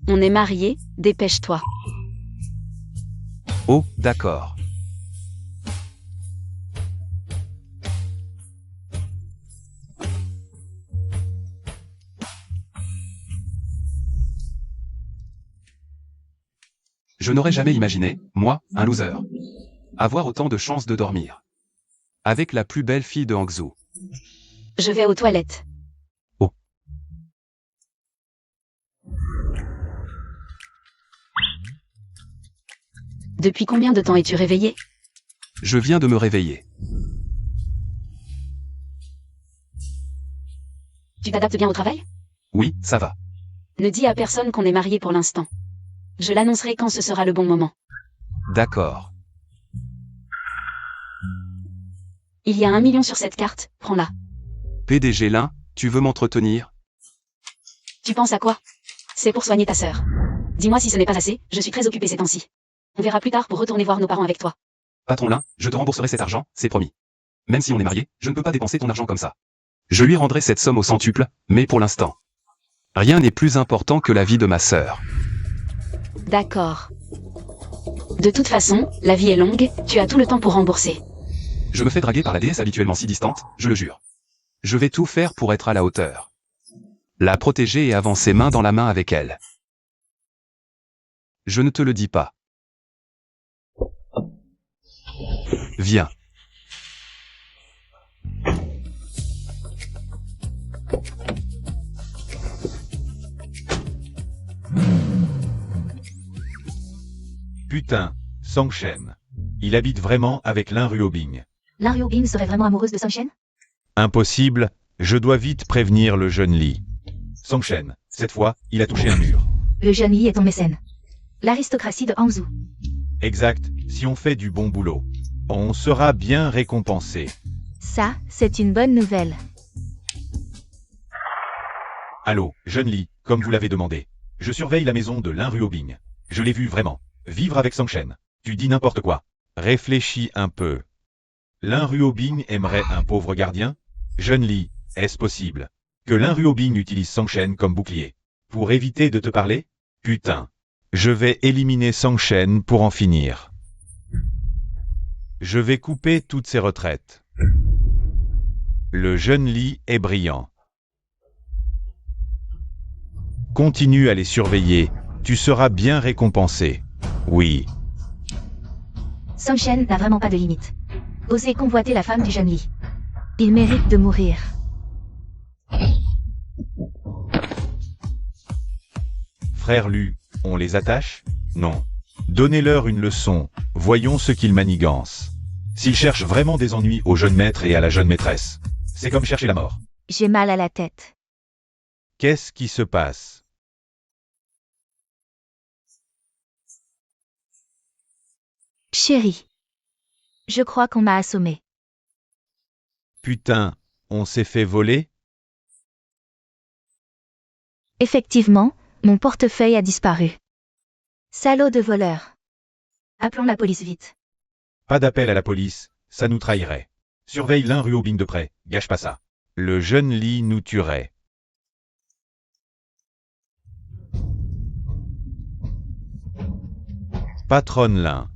On est mariés, dépêche-toi. Oh, d'accord. Je n'aurais jamais imaginé, moi, un loser, avoir autant de chances de dormir avec la plus belle fille de Hangzhou. Je vais aux toilettes. Oh. Depuis combien de temps es-tu réveillé? Je viens de me réveiller. Tu t'adaptes bien au travail? Oui, ça va. Ne dis à personne qu'on est mariés pour l'instant. Je l'annoncerai quand ce sera le bon moment. D'accord. Il y a 1 million sur cette carte, prends-la. PDG Lin, tu veux m'entretenir? Tu penses à quoi? C'est pour soigner ta sœur. Dis-moi si ce n'est pas assez, je suis très occupée ces temps-ci. On verra plus tard pour retourner voir nos parents avec toi. Patron Lin, je te rembourserai cet argent, c'est promis. Même si on est mariés, je ne peux pas dépenser ton argent comme ça. Je lui rendrai cette somme au centuple, mais pour l'instant, rien n'est plus important que la vie de ma sœur. D'accord. De toute façon, la vie est longue, tu as tout le temps pour rembourser. Je me fais draguer par la déesse habituellement si distante, je le jure. Je vais tout faire pour être à la hauteur. La protéger et avancer main dans la main avec elle. Je ne te le dis pas. Viens. Putain, Songshen. Il habite vraiment avec Lin Ryobing. Lin Ryobing serait vraiment amoureuse de Songshen? Impossible, je dois vite prévenir le jeune Li. Songshen, cette fois, il a touché un mur. Le jeune Yi est ton mécène. L'aristocratie de Hangzhou. Exact, si on fait du bon boulot. On sera bien récompensé. Ça, c'est une bonne nouvelle. Allô, jeune Li, comme vous l'avez demandé. Je surveille la maison de Lin Ryobing. Je l'ai vu vraiment. Vivre avec Songshen. Tu dis n'importe quoi. Réfléchis un peu. Lin Ryobing aimerait un pauvre gardien? Jeune Li, est-ce possible que Lin Ryobing utilise Songshen comme bouclier pour éviter de te parler? Putain. Je vais éliminer Songshen pour en finir. Je vais couper toutes ses retraites. Le jeune Li est brillant. Continue à les surveiller, tu seras bien récompensé. Oui. Song Shen n'a vraiment pas de limite. Oser convoiter la femme du jeune Li. Il mérite de mourir. Frère Lu, on les attache? Non. Donnez-leur une leçon, voyons ce qu'ils manigancent. S'ils cherchent vraiment des ennuis au jeune maître et à la jeune maîtresse, c'est comme chercher la mort. J'ai mal à la tête. Qu'est-ce qui se passe? Chérie. Je crois qu'on m'a assommé. Putain, on s'est fait voler? Effectivement, mon portefeuille a disparu. Salaud de voleur. Appelons la police vite. Pas d'appel à la police, ça nous trahirait. Surveille l'un rue Aubing de près, gâche pas ça. Le jeune Li nous tuerait. Patronne Lin.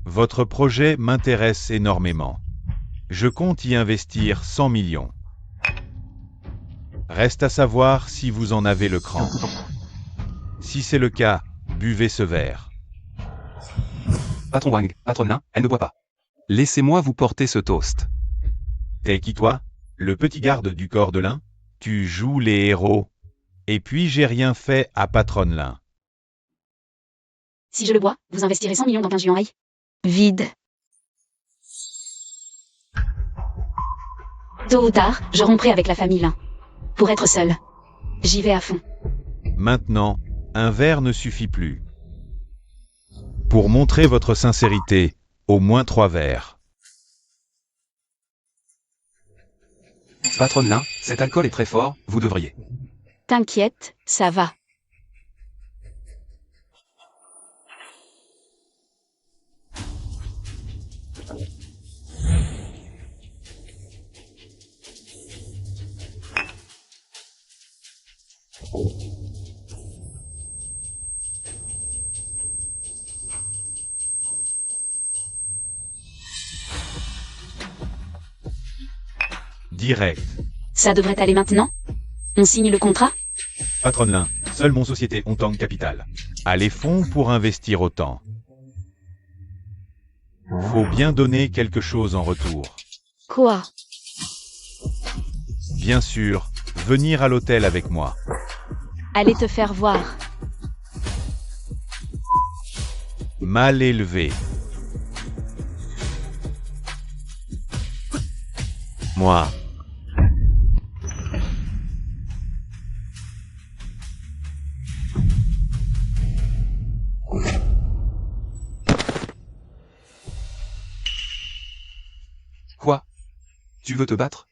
Votre projet m'intéresse énormément. Je compte y investir 100 millions. Reste à savoir si vous en avez le cran. Si c'est le cas, buvez ce verre. Patron Wang, patronne Lin, elle ne boit pas. Laissez-moi vous porter ce toast. T'es qui toi? Le petit garde du corps de Lin? Tu joues les héros. Et puis j'ai rien fait à patronne Lin. Si je le bois, vous investirez 100 millions dans 15 yuan. Vide. Tôt ou tard, je romprai avec la famille Lin. Pour être seul. J'y vais à fond. Maintenant, un verre ne suffit plus. Pour montrer votre sincérité, au moins 3 verres. Patronne Lin, cet alcool est très fort, vous devriez. T'inquiète, ça va. Direct. Ça devrait aller maintenant? On signe le contrat? Patronne Lin, seule mon société Ontang Capital. A les fonds pour investir autant. Faut bien donner quelque chose en retour. Quoi? Bien sûr, venir à l'hôtel avec moi. Allez te faire voir. Mal élevé. Moi. Quoi? Tu veux te battre?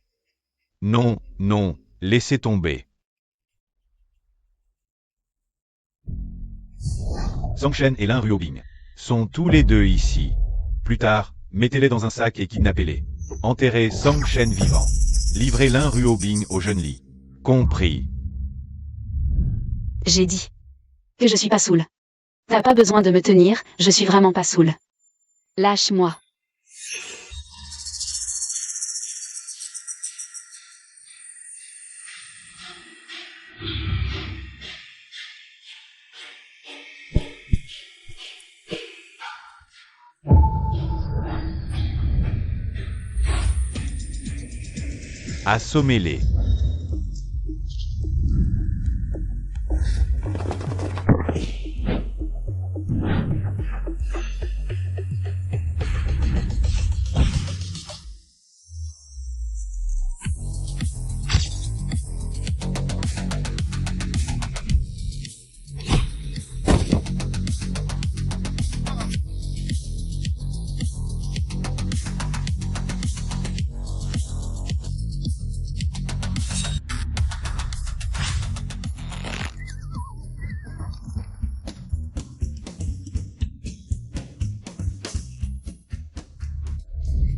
Non, non, laissez tomber. Song Shen et Lin Ruobing sont tous les deux ici. Plus tard, mettez-les dans un sac et kidnappez-les. Enterrez Song Shen vivant. Livrez Lin Ruobing au jeune Li. Compris. J'ai dit que je suis pas saoul. T'as pas besoin de me tenir, je suis vraiment pas saoul. Lâche-moi. Assommez-les.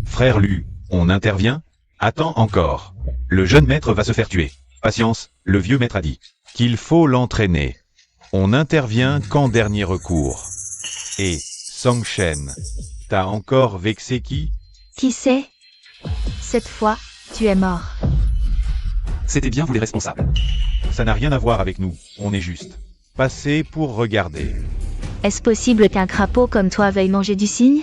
Frère Lu, on intervient? Attends encore. Le jeune maître va se faire tuer. Patience, le vieux maître a dit qu'il faut l'entraîner. On intervient qu'en dernier recours. Et, Song Shen, t'as encore vexé qui? Qui sait? Cette fois, tu es mort. C'était bien vous les responsables. Ça n'a rien à voir avec nous, on est juste passé pour regarder. Est-ce possible qu'un crapaud comme toi veuille manger du cygne?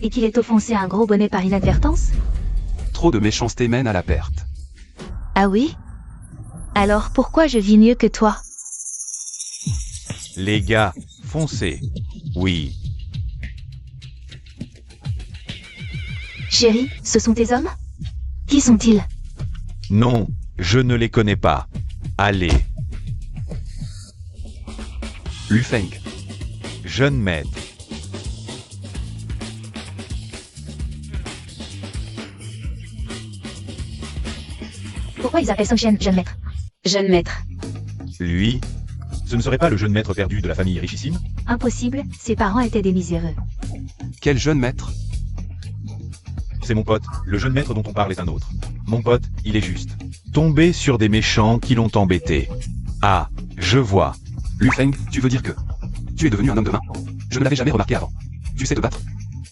Et qu'il ait offensé un gros bonnet par inadvertance? Trop de méchanceté mène à la perte. Ah oui? Alors pourquoi je vis mieux que toi? Les gars, foncez. Oui. Chérie, ce sont tes hommes? Qui sont-ils? Non, je ne les connais pas. Allez, Lu Feng. jeune maître. Pourquoi ils appellent Song Shen jeune maître? Jeune maître. Lui, ce ne serait pas le jeune maître perdu de la famille richissime? Impossible, ses parents étaient des miséreux. Quel jeune maître? C'est mon pote, le jeune maître dont on parle est un autre. Mon pote, il est juste tombé sur des méchants qui l'ont embêté. Ah, je vois. Lu Feng, tu veux dire que tu es devenu un homme de main? Je ne l'avais jamais remarqué avant. Tu sais te battre?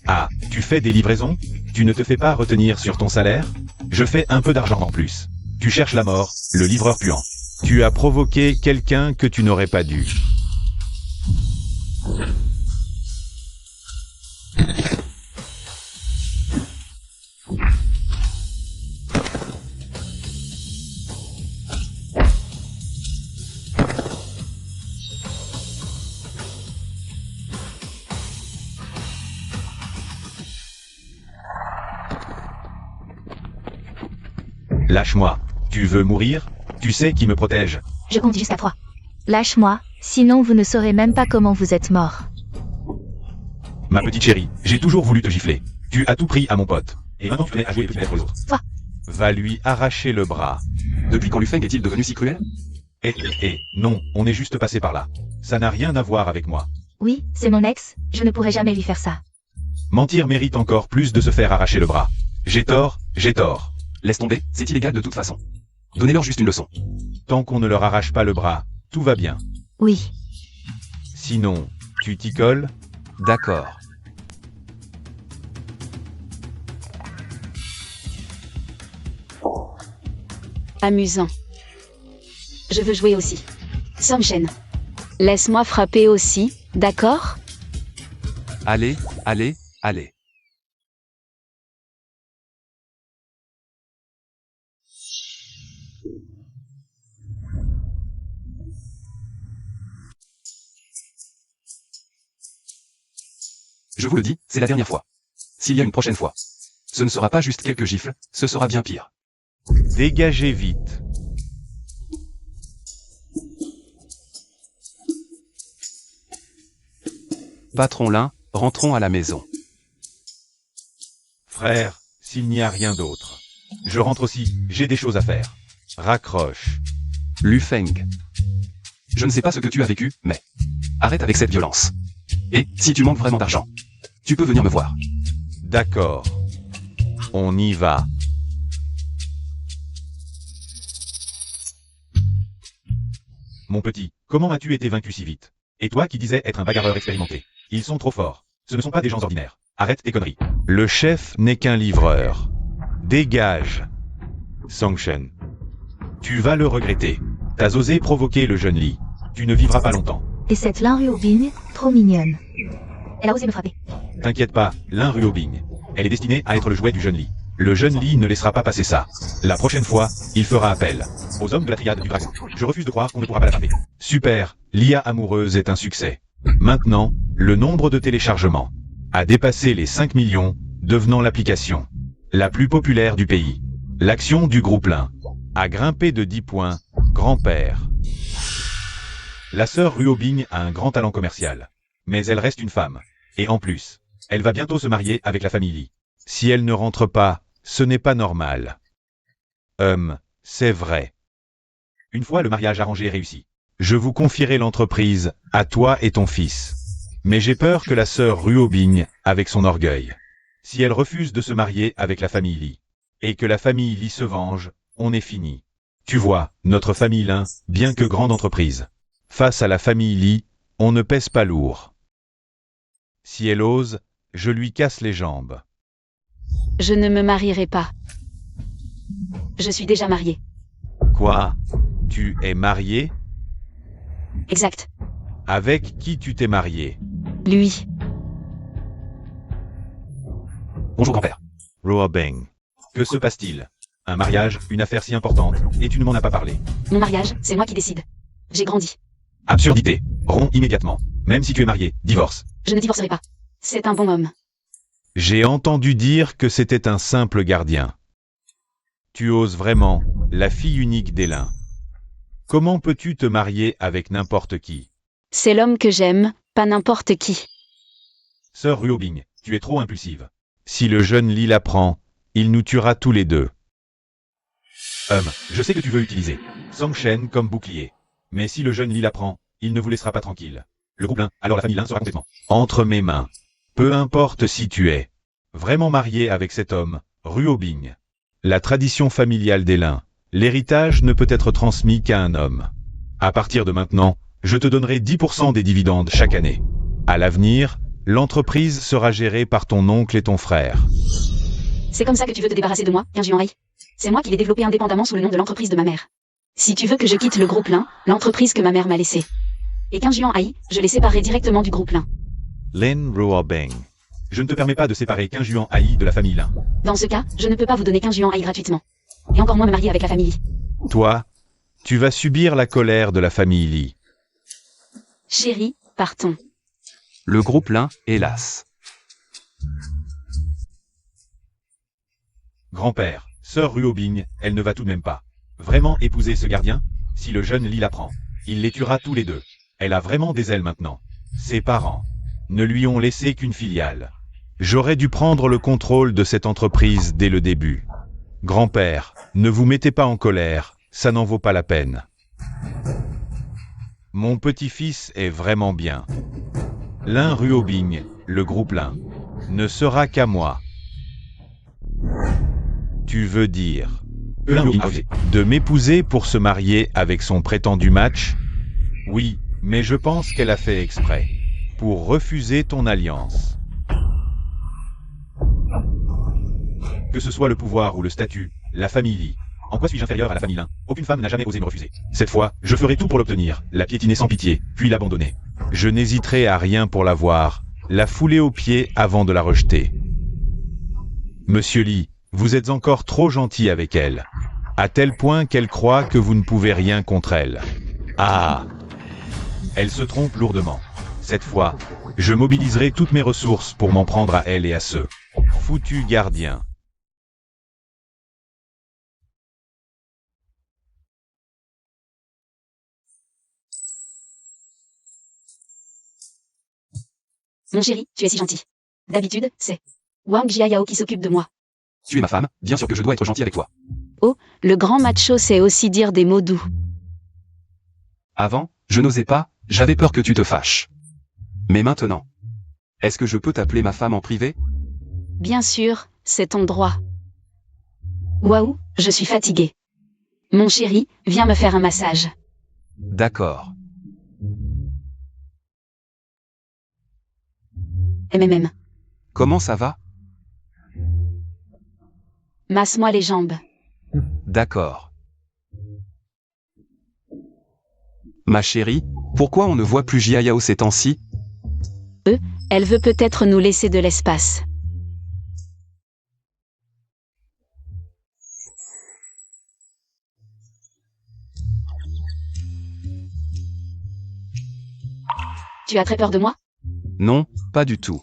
Ah, tu fais des livraisons? Tu ne te fais pas retenir sur ton salaire? Je fais un peu d'argent en plus. Tu cherches la mort, le livreur puant. Tu as provoqué quelqu'un que tu n'aurais pas dû. Lâche-moi. Tu veux mourir? Tu sais qui me protège. Je compte jusqu'à 3. Lâche-moi, sinon vous ne saurez même pas comment vous êtes mort. Ma petite chérie, j'ai toujours voulu te gifler. Tu as tout pris à mon pote. Et maintenant tu venais à jouer petit maître aux autres. Toi. Va lui arracher le bras. Depuis quand Lu Feng est-il devenu si cruel? Non, on est juste passé par là. Ça n'a rien à voir avec moi. Oui, c'est mon ex, je ne pourrai jamais lui faire ça. Mentir mérite encore plus de se faire arracher le bras. J'ai tort, j'ai tort. Laisse tomber, c'est illégal de toute façon. Donnez-leur juste une leçon. Tant qu'on ne leur arrache pas le bras, tout va bien. Oui. Sinon, tu t'y colles? D'accord. Amusant. Je veux jouer aussi. Song Shen. Laisse-moi frapper aussi, d'accord? Allez, allez, allez. Je vous le dis, c'est la dernière fois. S'il y a une prochaine fois, ce ne sera pas juste quelques gifles, ce sera bien pire. Dégagez vite. Patron Lin, rentrons à la maison. Frère, s'il n'y a rien d'autre. Je rentre aussi, j'ai des choses à faire. Raccroche. Lu Feng. Je ne sais pas ce que tu as vécu, mais arrête avec cette violence. Et, si tu manques vraiment d'argent, tu peux venir me voir. D'accord. On y va. Mon petit, comment as-tu été vaincu si vite? Et toi qui disais être un bagarreur expérimenté. Ils sont trop forts. Ce ne sont pas des gens ordinaires. Arrête tes conneries. Le chef n'est qu'un livreur. Dégage. Song Shen. Tu vas le regretter. T'as osé provoquer le jeune Li. Tu ne vivras pas longtemps. Et cette Lin Ruobing, trop mignonne. Elle a osé me frapper. T'inquiète pas, Lin Ruobing. Elle est destinée à être le jouet du jeune Li. Le jeune Li ne laissera pas passer ça. La prochaine fois, il fera appel aux hommes de la triade du dragon. Je refuse de croire qu'on ne pourra pas l'attraper. Super, l'IA amoureuse est un succès. Maintenant, le nombre de téléchargements a dépassé les 5 millions, devenant l'application la plus populaire du pays. L'action du groupe Lin a grimpé de 10 points, grand-père. La sœur Ruobing a un grand talent commercial. Mais elle reste une femme. Et en plus, elle va bientôt se marier avec la famille Li. Si elle ne rentre pas, ce n'est pas normal. C'est vrai. Une fois le mariage arrangé et réussi, je vous confierai l'entreprise, à toi et ton fils. Mais j'ai peur que la sœur Ruobing, avec son orgueil, si elle refuse de se marier avec la famille Li, et que la famille Li se venge, on est fini. Tu vois, notre famille Lin, bien que grande entreprise, face à la famille Li, on ne pèse pas lourd. Si elle ose, je lui casse les jambes. Je ne me marierai pas. Je suis déjà mariée. Quoi? Tu es marié? Exact. Avec qui tu t'es marié? Lui. Bonjour grand-père. Ruobing. Que se passe-t-il? Un mariage, une affaire si importante, et tu ne m'en as pas parlé. Mon mariage, c'est moi qui décide. J'ai grandi. Absurdité. Romps immédiatement. Même si tu es marié, divorce. Je ne divorcerai pas. C'est un bon homme. J'ai entendu dire que c'était un simple gardien. Tu oses vraiment, la fille unique d'Elin. Comment peux-tu te marier avec n'importe qui? C'est l'homme que j'aime, pas n'importe qui. Sœur Ruobing, tu es trop impulsive. Si le jeune Lee l'apprend, il nous tuera tous les deux. Je sais que tu veux utiliser Song Shen comme bouclier. Mais si le jeune Lee l'apprend, il ne vous laissera pas tranquille. Le groupe Lin, alors la famille Lin sera complètement entre mes mains. Peu importe si tu es vraiment marié avec cet homme, Ruobing. La tradition familiale des Lin, l'héritage ne peut être transmis qu'à un homme. À partir de maintenant, je te donnerai 10% des dividendes chaque année. À l'avenir, l'entreprise sera gérée par ton oncle et ton frère. C'est comme ça que tu veux te débarrasser de moi, Qin Juan Hai? C'est moi qui l'ai développé indépendamment sous le nom de l'entreprise de ma mère. Si tu veux que je quitte le groupe Lin, l'entreprise que ma mère m'a laissée. Et Qin Juan Hai, je les séparerai directement du groupe Lin. Lin Ruobing. Je ne te permets pas de séparer Qin Juan Hai de la famille Lin. Dans ce cas, je ne peux pas vous donner Qin Juan Hai gratuitement. Et encore moins me marier avec la famille Li. Toi, tu vas subir la colère de la famille Li. Chérie, partons. Le groupe Lin, hélas. Grand-père, sœur Ruobing, elle ne va tout de même pas vraiment épouser ce gardien? Si le jeune Lee l'apprend, il les tuera tous les deux. Elle a vraiment des ailes maintenant. Ses parents ne lui ont laissé qu'une filiale. J'aurais dû prendre le contrôle de cette entreprise dès le début. Grand-père, ne vous mettez pas en colère, ça n'en vaut pas la peine. Mon petit-fils est vraiment bien. Lin Ruobing, le groupe Lin, ne sera qu'à moi. Tu veux dire de m'épouser pour se marier avec son prétendu match? Oui, mais je pense qu'elle a fait exprès. Pour refuser ton alliance. Que ce soit le pouvoir ou le statut, la famille Li. En quoi suis-je inférieur à la famille Lin? Aucune femme n'a jamais osé me refuser. Cette fois, je ferai tout pour l'obtenir, la piétiner sans pitié, puis l'abandonner. Je n'hésiterai à rien pour la voir, la fouler aux pieds avant de la rejeter. Monsieur Li, vous êtes encore trop gentil avec elle. À tel point qu'elle croit que vous ne pouvez rien contre elle. Ah! Elle se trompe lourdement. Cette fois, je mobiliserai toutes mes ressources pour m'en prendre à elle et à ce foutu gardien. Mon chéri, tu es si gentil. D'habitude, c'est Wang Jiayao qui s'occupe de moi. Tu es ma femme, bien sûr que je dois être gentil avec toi. Oh, le grand macho sait aussi dire des mots doux. Avant, je n'osais pas, j'avais peur que tu te fâches. Mais maintenant, est-ce que je peux t'appeler ma femme en privé? Bien sûr, c'est ton droit. Waouh, je suis fatiguée. Mon chéri, viens me faire un massage. D'accord. MMM. Comment ça va? Masse-moi les jambes. D'accord. Ma chérie, pourquoi on ne voit plus Jiayao ces temps-ci? Elle veut peut-être nous laisser de l'espace. Tu as très peur de moi? Non, pas du tout.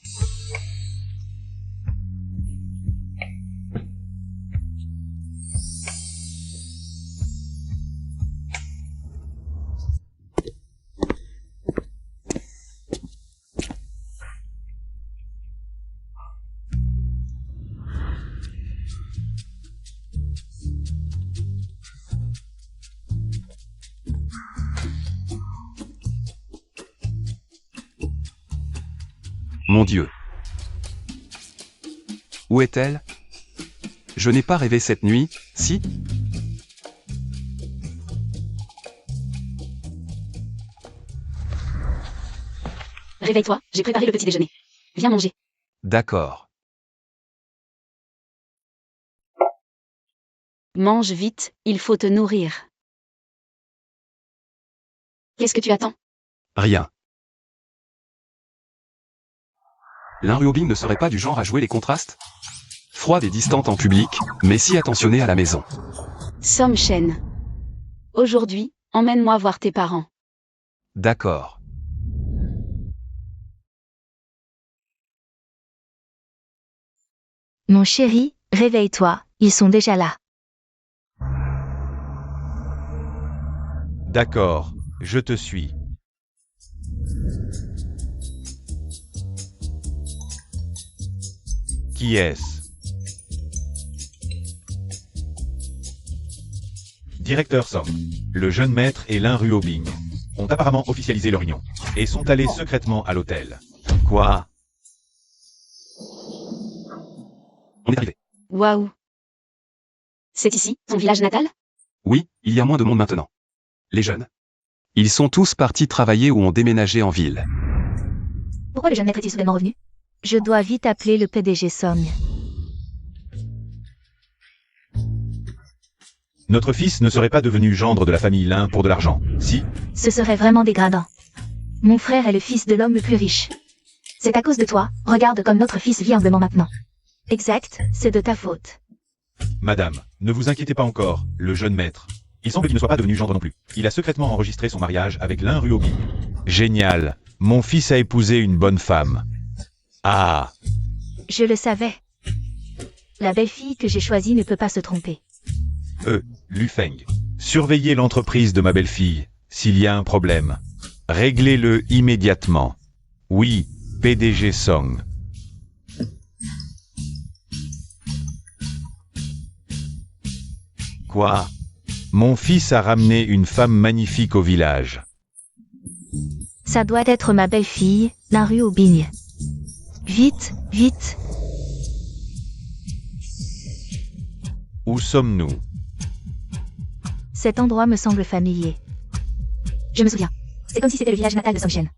Mon Dieu. Où est-elle? Je n'ai pas rêvé cette nuit, si? Réveille-toi, j'ai préparé le petit déjeuner. Viens manger. D'accord. Mange vite, il faut te nourrir. Qu'est-ce que tu attends? Rien. L'Inruobing ne serait pas du genre à jouer les contrastes? Froide et distante en public, mais si attentionnée à la maison. Somchen. Aujourd'hui, emmène-moi voir tes parents. D'accord. Mon chéri, réveille-toi, ils sont déjà là. D'accord, je te suis. Qui est-ce? Directeur Song. Le jeune maître et l'Inruobing ont apparemment officialisé leur union et sont allés secrètement à l'hôtel. Quoi? On est arrivé. Waouh. C'est ici, ton village natal? Oui, il y a moins de monde maintenant. Les jeunes. Ils sont tous partis travailler ou ont déménagé en ville. Pourquoi le jeune maître est-il soudainement revenu? Je dois vite appeler le PDG Song. Notre fils ne serait pas devenu gendre de la famille Lin pour de l'argent, si? Ce serait vraiment dégradant. Mon frère est le fils de l'homme le plus riche. C'est à cause de toi, regarde comme notre fils vit humblement maintenant. Exact, c'est de ta faute. Madame, ne vous inquiétez pas encore, le jeune maître. Il semble qu'il ne soit pas devenu gendre non plus. Il a secrètement enregistré son mariage avec l'Inruobing. Génial. Mon fils a épousé une bonne femme. Ah. Je le savais. La belle-fille que j'ai choisie ne peut pas se tromper. Lufeng. Surveillez l'entreprise de ma belle-fille. S'il y a un problème, réglez-le immédiatement. Oui, PDG Song. Quoi? Mon fils a ramené une femme magnifique au village. Ça doit être ma belle-fille, l'Inruobing. Vite, vite. Où sommes-nous? Cet endroit me semble familier. Je me souviens. C'est comme si c'était le village natal de Somchen.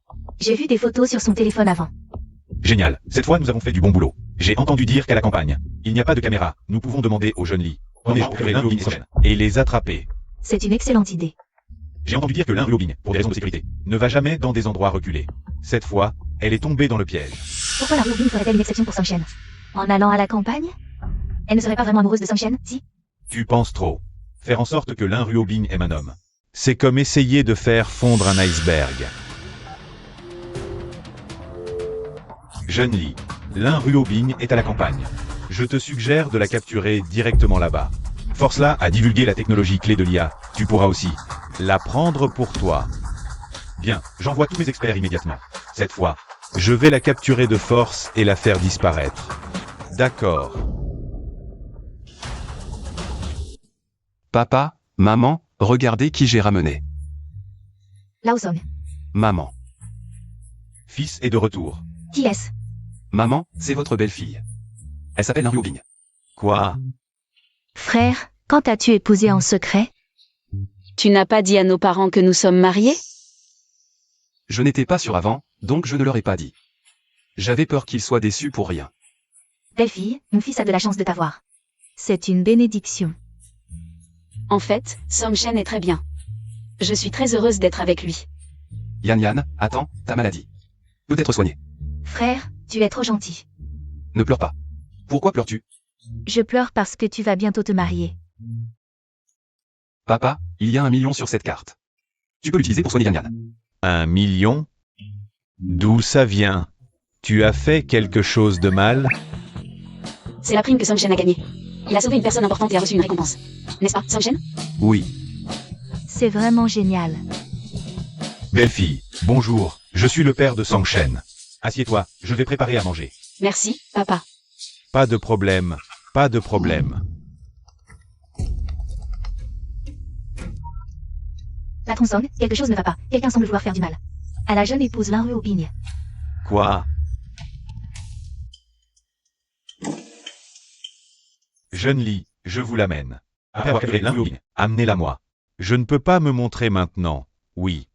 J'ai vu des photos sur son téléphone avant. Génial. Cette fois, nous avons fait du bon boulot. J'ai entendu dire qu'à la campagne, il n'y a pas de caméra. Nous pouvons demander aux jeunes lits. Et les attraper. C'est une excellente idée. J'ai entendu dire que l'Inruobing, pour des raisons de sécurité, ne va jamais dans des endroits reculés. Cette fois, elle est tombée dans le piège. Pourquoi l'Inruobing ferait-elle une exception pour Somchen? En allant à la campagne? Elle ne serait pas vraiment amoureuse de Somchen, si? Tu penses trop. Faire en sorte que l'Inruobing aime un homme. C'est comme essayer de faire fondre un iceberg. Jeune Lee, l'Inruobing est à la campagne. Je te suggère de la capturer directement là-bas. Force-la à divulguer la technologie clé de l'IA. Tu pourras aussi la prendre pour toi. Bien, j'envoie tous mes experts immédiatement. Cette fois, je vais la capturer de force et la faire disparaître. D'accord. Papa, maman, regardez qui j'ai ramené. Lao Song. Maman. Fils est de retour. Qui est-ce? Maman, c'est votre belle-fille. Elle s'appelle l'Inruobing. Quoi? Frère, quand as-tu épousé en secret? Tu n'as pas dit à nos parents que nous sommes mariés? Je n'étais pas sûr avant, donc je ne leur ai pas dit. J'avais peur qu'ils soient déçus pour rien. Belle-fille, mon fils a de la chance de t'avoir. C'est une bénédiction. En fait, Somchen est très bien. Je suis très heureuse d'être avec lui. Yan, attends, ta maladie peut être soignée. Frère, tu es trop gentil. Ne pleure pas. Pourquoi pleures-tu? Je pleure parce que tu vas bientôt te marier. Papa, il y a 1 million sur cette carte. Tu peux l'utiliser pour soigner Yan. 1 million? D'où ça vient? Tu as fait quelque chose de mal? C'est la prime que Somchen a gagnée. Il a sauvé une personne importante et a reçu une récompense. N'est-ce pas, Somchen? Oui. C'est vraiment génial. Belle-fille, bonjour, je suis le père de Songshen. Assieds-toi, je vais préparer à manger. Merci, papa. Pas de problème, pas de problème. Patron Song, quelque chose ne va pas. Quelqu'un semble vouloir faire du mal. À la jeune épouse l'Inruobing. Quoi? Jeune Lee, je vous l'amène. Après avoir capturé l'Inruobing, amenez-la moi. Je ne peux pas me montrer maintenant, oui.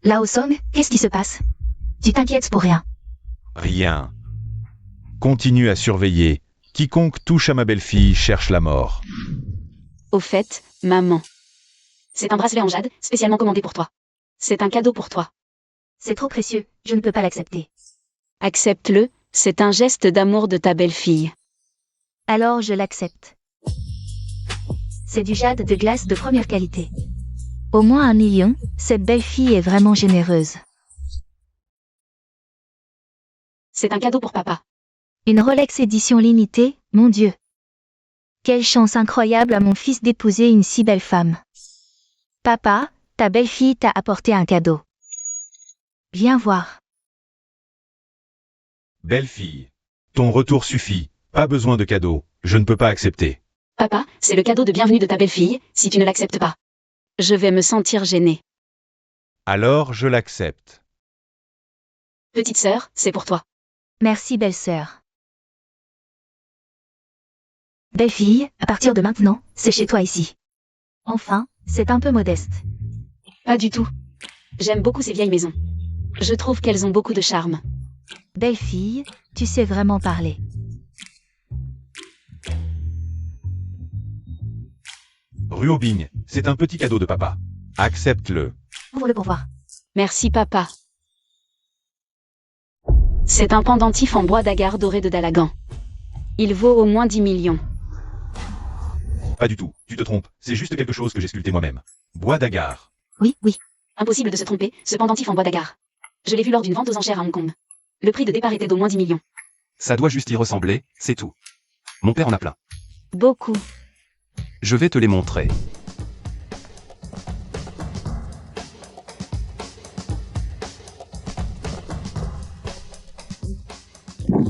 Lao Song, qu'est-ce qui se passe? Tu t'inquiètes pour rien. Rien. Continue à surveiller. Quiconque touche à ma belle-fille cherche la mort. Au fait, maman. C'est un bracelet en jade, spécialement commandé pour toi. C'est un cadeau pour toi. C'est trop précieux, je ne peux pas l'accepter. Accepte-le, c'est un geste d'amour de ta belle-fille. Alors je l'accepte. C'est du jade de glace de première qualité. Au moins 1 million, cette belle fille est vraiment généreuse. C'est un cadeau pour papa. Une Rolex édition limitée, mon Dieu. Quelle chance incroyable à mon fils d'épouser une si belle femme. Papa, ta belle-fille t'a apporté un cadeau. Viens voir. Belle-fille. Ton retour suffit. Pas besoin de cadeau. Je ne peux pas accepter. Papa, c'est le cadeau de bienvenue de ta belle-fille, si tu ne l'acceptes pas. Je vais me sentir gênée. Alors je l'accepte. Petite sœur, c'est pour toi. Merci belle-sœur. Belle-fille, à partir de maintenant, c'est chez toi ici. Enfin, c'est un peu modeste. Pas du tout. J'aime beaucoup ces vieilles maisons. Je trouve qu'elles ont beaucoup de charme. Belle-fille, tu sais vraiment parler. Rue Aubigne, c'est un petit cadeau de papa. Accepte-le. Ouvre-le pour voir. Merci papa. C'est un pendentif en bois d'agar doré de Dalagan. Il vaut au moins 10 millions. Pas du tout, tu te trompes. C'est juste quelque chose que j'ai sculpté moi-même. Bois d'agar. Oui, oui. Impossible de se tromper, ce pendentif en bois d'agar. Je l'ai vu lors d'une vente aux enchères à Hong Kong. Le prix de départ était d'au moins 10 millions. Ça doit juste y ressembler, c'est tout. Mon père en a plein. Beaucoup. Je vais te les montrer.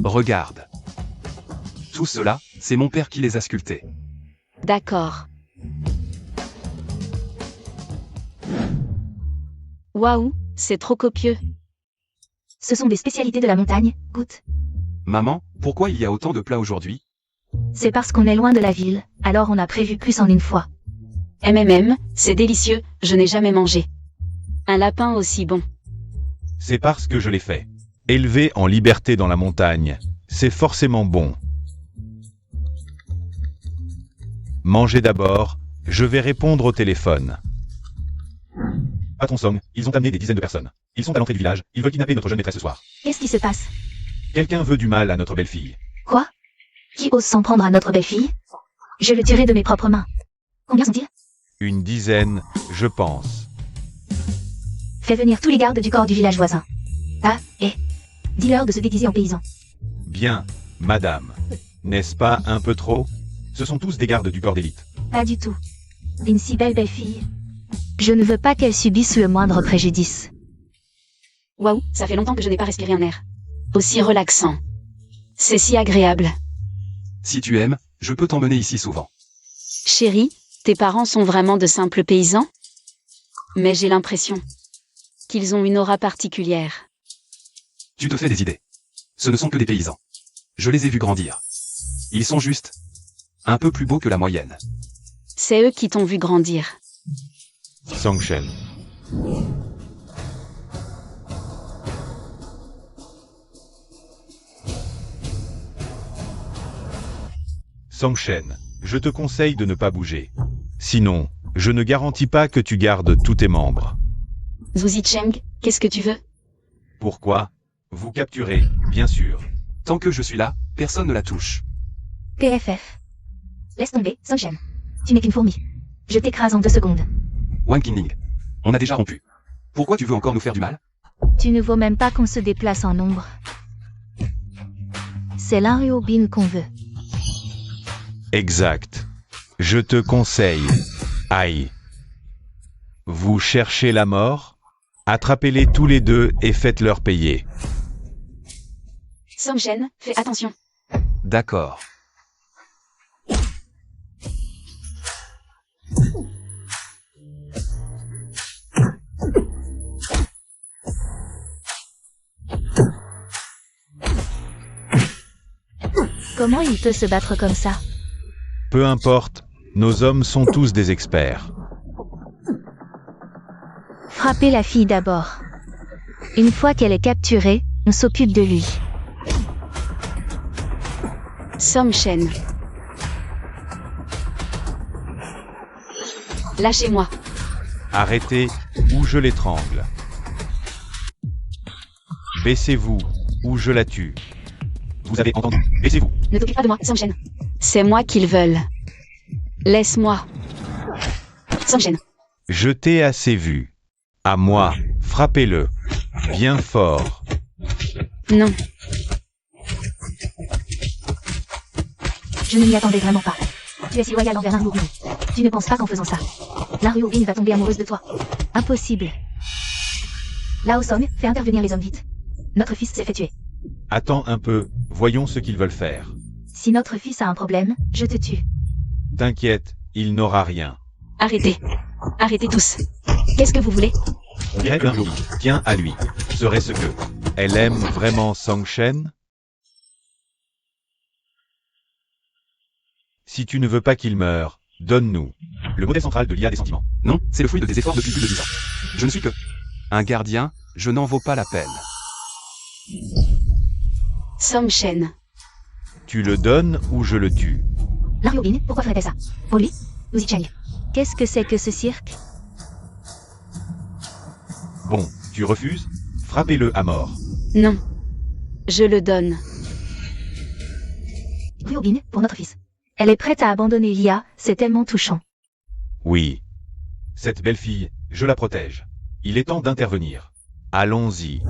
Regarde. Tout cela, c'est mon père qui les a sculptés. D'accord. Waouh, c'est trop copieux. Ce sont des spécialités de la montagne, goûte. Maman, pourquoi il y a autant de plats aujourd'hui? C'est parce qu'on est loin de la ville, alors on a prévu plus en une fois. C'est délicieux, je n'ai jamais mangé. Un lapin aussi bon. C'est parce que je l'ai fait. Élevé en liberté dans la montagne, c'est forcément bon. Mangez d'abord, je vais répondre au téléphone. Patron Song, ils ont amené des dizaines de personnes. Ils sont à l'entrée du village, ils veulent kidnapper notre jeune maîtresse ce soir. Qu'est-ce qui se passe? Quelqu'un veut du mal à notre belle-fille. Quoi? Qui ose s'en prendre à notre belle-fille? Je le tuerai de mes propres mains. Combien sont-ils? Une dizaine, je pense. Fais venir tous les gardes du corps du village voisin. Ah, et dis-leur de se déguiser en paysan. Bien, madame. N'est-ce pas un peu trop? Ce sont tous des gardes du corps d'élite. Pas du tout. Une si belle fille. Je ne veux pas qu'elle subisse le moindre préjudice. Waouh, ça fait longtemps que je n'ai pas respiré un air aussi relaxant. C'est si agréable. Si tu aimes, je peux t'emmener ici souvent. Chérie, tes parents sont vraiment de simples paysans? Mais j'ai l'impression qu'ils ont une aura particulière. Tu te fais des idées. Ce ne sont que des paysans. Je les ai vus grandir. Ils sont juste un peu plus beaux que la moyenne. C'est eux qui t'ont vu grandir. Songshen. Songshen, je te conseille de ne pas bouger. Sinon, je ne garantis pas que tu gardes tous tes membres. Zhu Zicheng, qu'est-ce que tu veux? Pourquoi? Vous capturez, bien sûr. Tant que je suis là, personne ne la touche. PFF. Laisse tomber, Songshen. Tu n'es qu'une fourmi. Je t'écrase en 2 secondes. Wang Qingling, on a déjà rompu. Pourquoi tu veux encore nous faire du mal? Tu ne vaux même pas qu'on se déplace en nombre. C'est l'Unryo Bin qu'on veut. Exact. Je te conseille. Aïe. Vous cherchez la mort? Attrapez-les tous les deux et faites-leur payer. Songshen, fais attention. D'accord. Comment il peut se battre comme ça? Peu importe, nos hommes sont tous des experts. Frappez la fille d'abord. Une fois qu'elle est capturée, on s'occupe de lui. Somme chaîne. Lâchez-moi. Arrêtez, ou je l'étrangle. Baissez-vous, ou je la tue. Vous avez entendu? Baissez-vous. Ne t'occupe pas de moi, Somme chaîne. C'est moi qu'ils veulent. Laisse-moi. Somme chaîne. Je t'ai assez vu. À moi, frappez-le. Bien fort. Non. Je ne m'y attendais vraiment pas. Tu es si loyal envers Naruobin. Tu ne penses pas qu'en faisant ça, Naruobin va tomber amoureuse de toi. Impossible. Lao Song, fais intervenir les hommes vite. Notre fils s'est fait tuer. Attends un peu, voyons ce qu'ils veulent faire. Si notre fils a un problème, je te tue. T'inquiète, il n'aura rien. Arrêtez. Arrêtez tous. Qu'est-ce que vous voulez? Greg Naruobin, tiens à lui. Serait-ce que elle aime vraiment Song-Shen? Si tu ne veux pas qu'il meure, donne-nous le modèle central de l'IA des sentiments. Non, c'est le fruit de tes efforts depuis plus de 10 ans. Je ne suis que un gardien, je n'en vaux pas la peine. Somme chaîne. Tu le donnes ou je le tue? Naruobin, pourquoi ferait-elle ça? Pour lui? Ou Zicheng? Qu'est-ce que c'est que ce cirque? Bon, tu refuses? Frappez-le à mort. Non. Je le donne. Naruobin, pour notre fils. Elle est prête à abandonner l'IA, c'est tellement touchant. Oui. Cette belle fille, je la protège. Il est temps d'intervenir. Allons-y.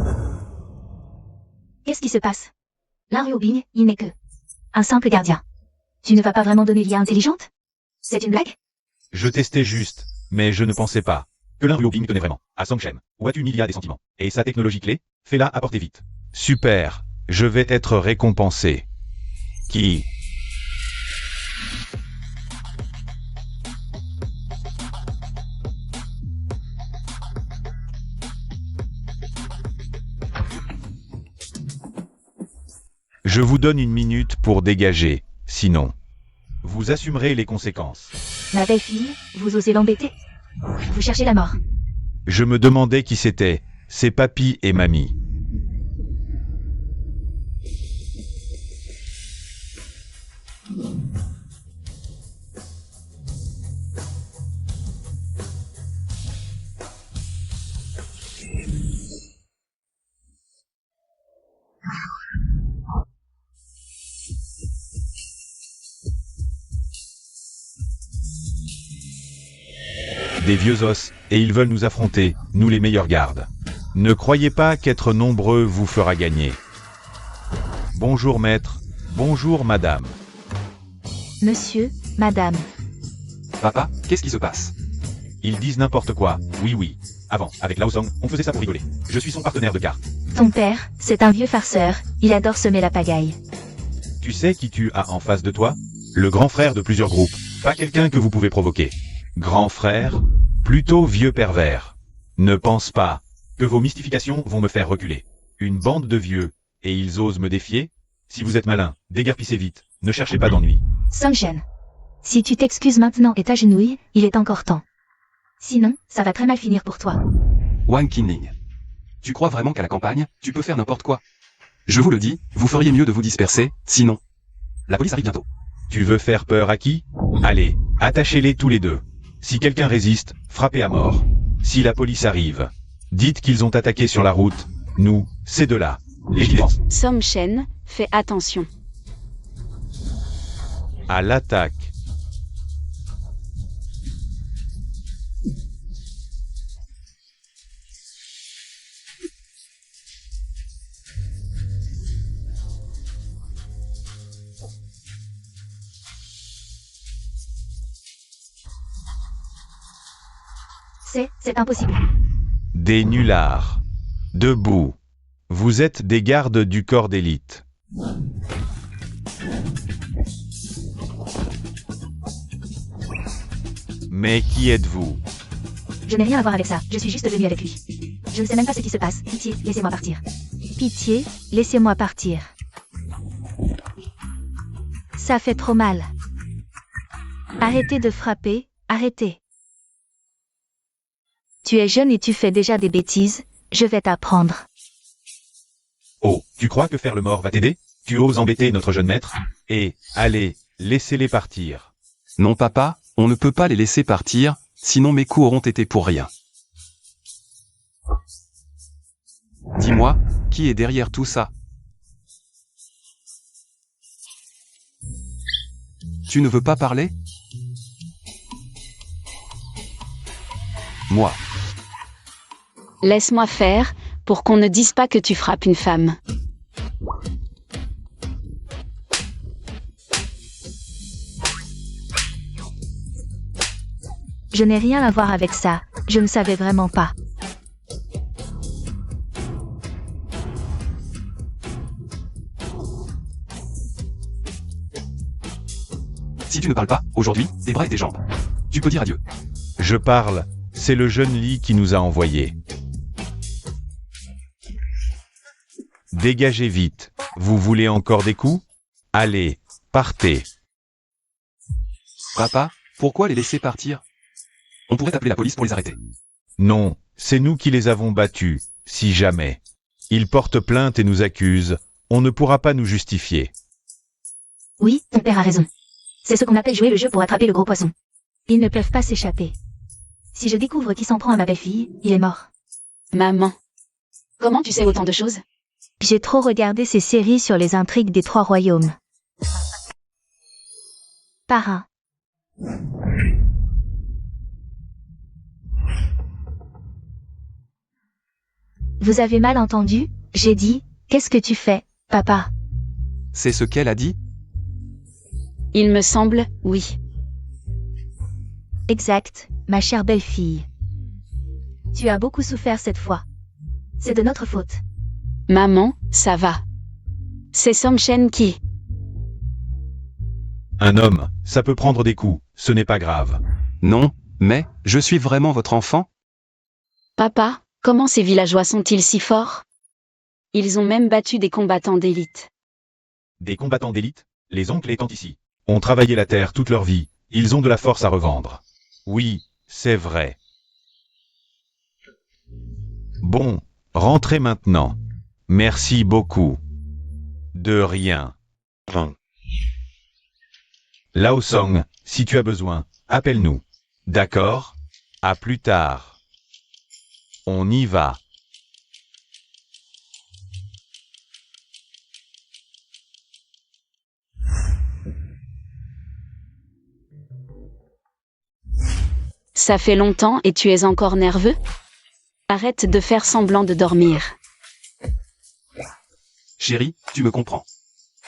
Qu'est-ce qui se passe? Naruobin, il n'est que un simple gardien. Tu ne vas pas vraiment donner l'IA intelligente? C'est une blague? Je testais juste, mais je ne pensais pas que Naruobin tenait vraiment à Song-Shen ou à une l'IA des sentiments. Et sa technologie clé, fais-la apporter vite. Super, je vais être récompensé. Qui? Je vous donne 1 minute pour dégager, sinon, vous assumerez les conséquences. Ma belle fille, vous osez l'embêter? Vous cherchez la mort. Je me demandais qui c'était, c'est papy et mamie. Des vieux os, et ils veulent nous affronter, nous les meilleurs gardes. Ne croyez pas qu'être nombreux vous fera gagner. Bonjour maître, bonjour madame. Monsieur, madame. Papa, qu'est-ce qui se passe? Ils disent n'importe quoi, oui. Avant, avec Lao Song, on faisait ça pour rigoler. Je suis son partenaire de cartes. Ton père, c'est un vieux farceur, il adore semer la pagaille. Tu sais qui tu as en face de toi? Le grand frère de plusieurs groupes, pas quelqu'un que vous pouvez provoquer. Grand frère? Plutôt vieux pervers. Ne pense pas que vos mystifications vont me faire reculer. Une bande de vieux, et ils osent me défier? Si vous êtes malin, déguerpissez vite, ne cherchez pas d'ennui. Song-Shen. Si tu t'excuses maintenant et t'agenouilles, il est encore temps. Sinon, ça va très mal finir pour toi. Wang Qinling. Tu crois vraiment qu'à la campagne, tu peux faire n'importe quoi? Je vous le dis, vous feriez mieux de vous disperser, sinon. La police arrive bientôt. Tu veux faire peur à qui? Allez, attachez-les tous les deux. Si quelqu'un résiste, frappez à mort. Si la police arrive, dites qu'ils ont attaqué sur la route. Nous, ces deux-là. Les défenses. Somme chaîne, fais attention. À l'attaque. C'est impossible. Des nullards. Debout. Vous êtes des gardes du corps d'élite. Mais qui êtes-vous? Je n'ai rien à voir avec ça, je suis juste venue avec lui. Je ne sais même pas ce qui se passe, pitié, laissez-moi partir. Pitié, laissez-moi partir. Ça fait trop mal. Arrêtez de frapper, arrêtez. Tu es jeune et tu fais déjà des bêtises, je vais t'apprendre. Oh, tu crois que faire le mort va t'aider? Tu oses embêter notre jeune maître? Allez, laissez-les partir. Non papa, on ne peut pas les laisser partir, sinon mes coups auront été pour rien. Dis-moi, qui est derrière tout ça? Tu ne veux pas parler? Moi. Laisse-moi faire, pour qu'on ne dise pas que tu frappes une femme. Je n'ai rien à voir avec ça, je ne savais vraiment pas. Si tu ne parles pas, aujourd'hui, tes bras et tes jambes. Tu peux dire adieu. Je parle, c'est le jeune Lee qui nous a envoyés. Dégagez vite. Vous voulez encore des coups? Allez, partez. Papa, pourquoi les laisser partir? On pourrait appeler la police pour les arrêter. Non, c'est nous qui les avons battus, si jamais. Ils portent plainte et nous accusent, on ne pourra pas nous justifier. Oui, ton père a raison. C'est ce qu'on appelle jouer le jeu pour attraper le gros poisson. Ils ne peuvent pas s'échapper. Si je découvre qui s'en prend à ma belle-fille, il est mort. Maman. Comment tu sais autant de choses? J'ai trop regardé ces séries sur les intrigues des 3 royaumes. Parrain. Vous avez mal entendu? J'ai dit, qu'est-ce que tu fais, papa? C'est ce qu'elle a dit? Il me semble, oui. Exact, ma chère belle-fille. Tu as beaucoup souffert cette fois. C'est de notre faute. Maman, ça va. C'est Song Chen qui... Un homme, ça peut prendre des coups, ce n'est pas grave. Non, mais, je suis vraiment votre enfant? Papa, comment ces villageois sont-ils si forts? Ils ont même battu des combattants d'élite. Des combattants d'élite? Les oncles étant ici. Ont travaillé la terre toute leur vie, ils ont de la force à revendre. Oui, c'est vrai. Bon, rentrez maintenant. Merci beaucoup. De rien. Lao Song, si tu as besoin, appelle-nous. D'accord? À plus tard. On y va. Ça fait longtemps et tu es encore nerveux? Arrête de faire semblant de dormir. Chérie, tu me comprends.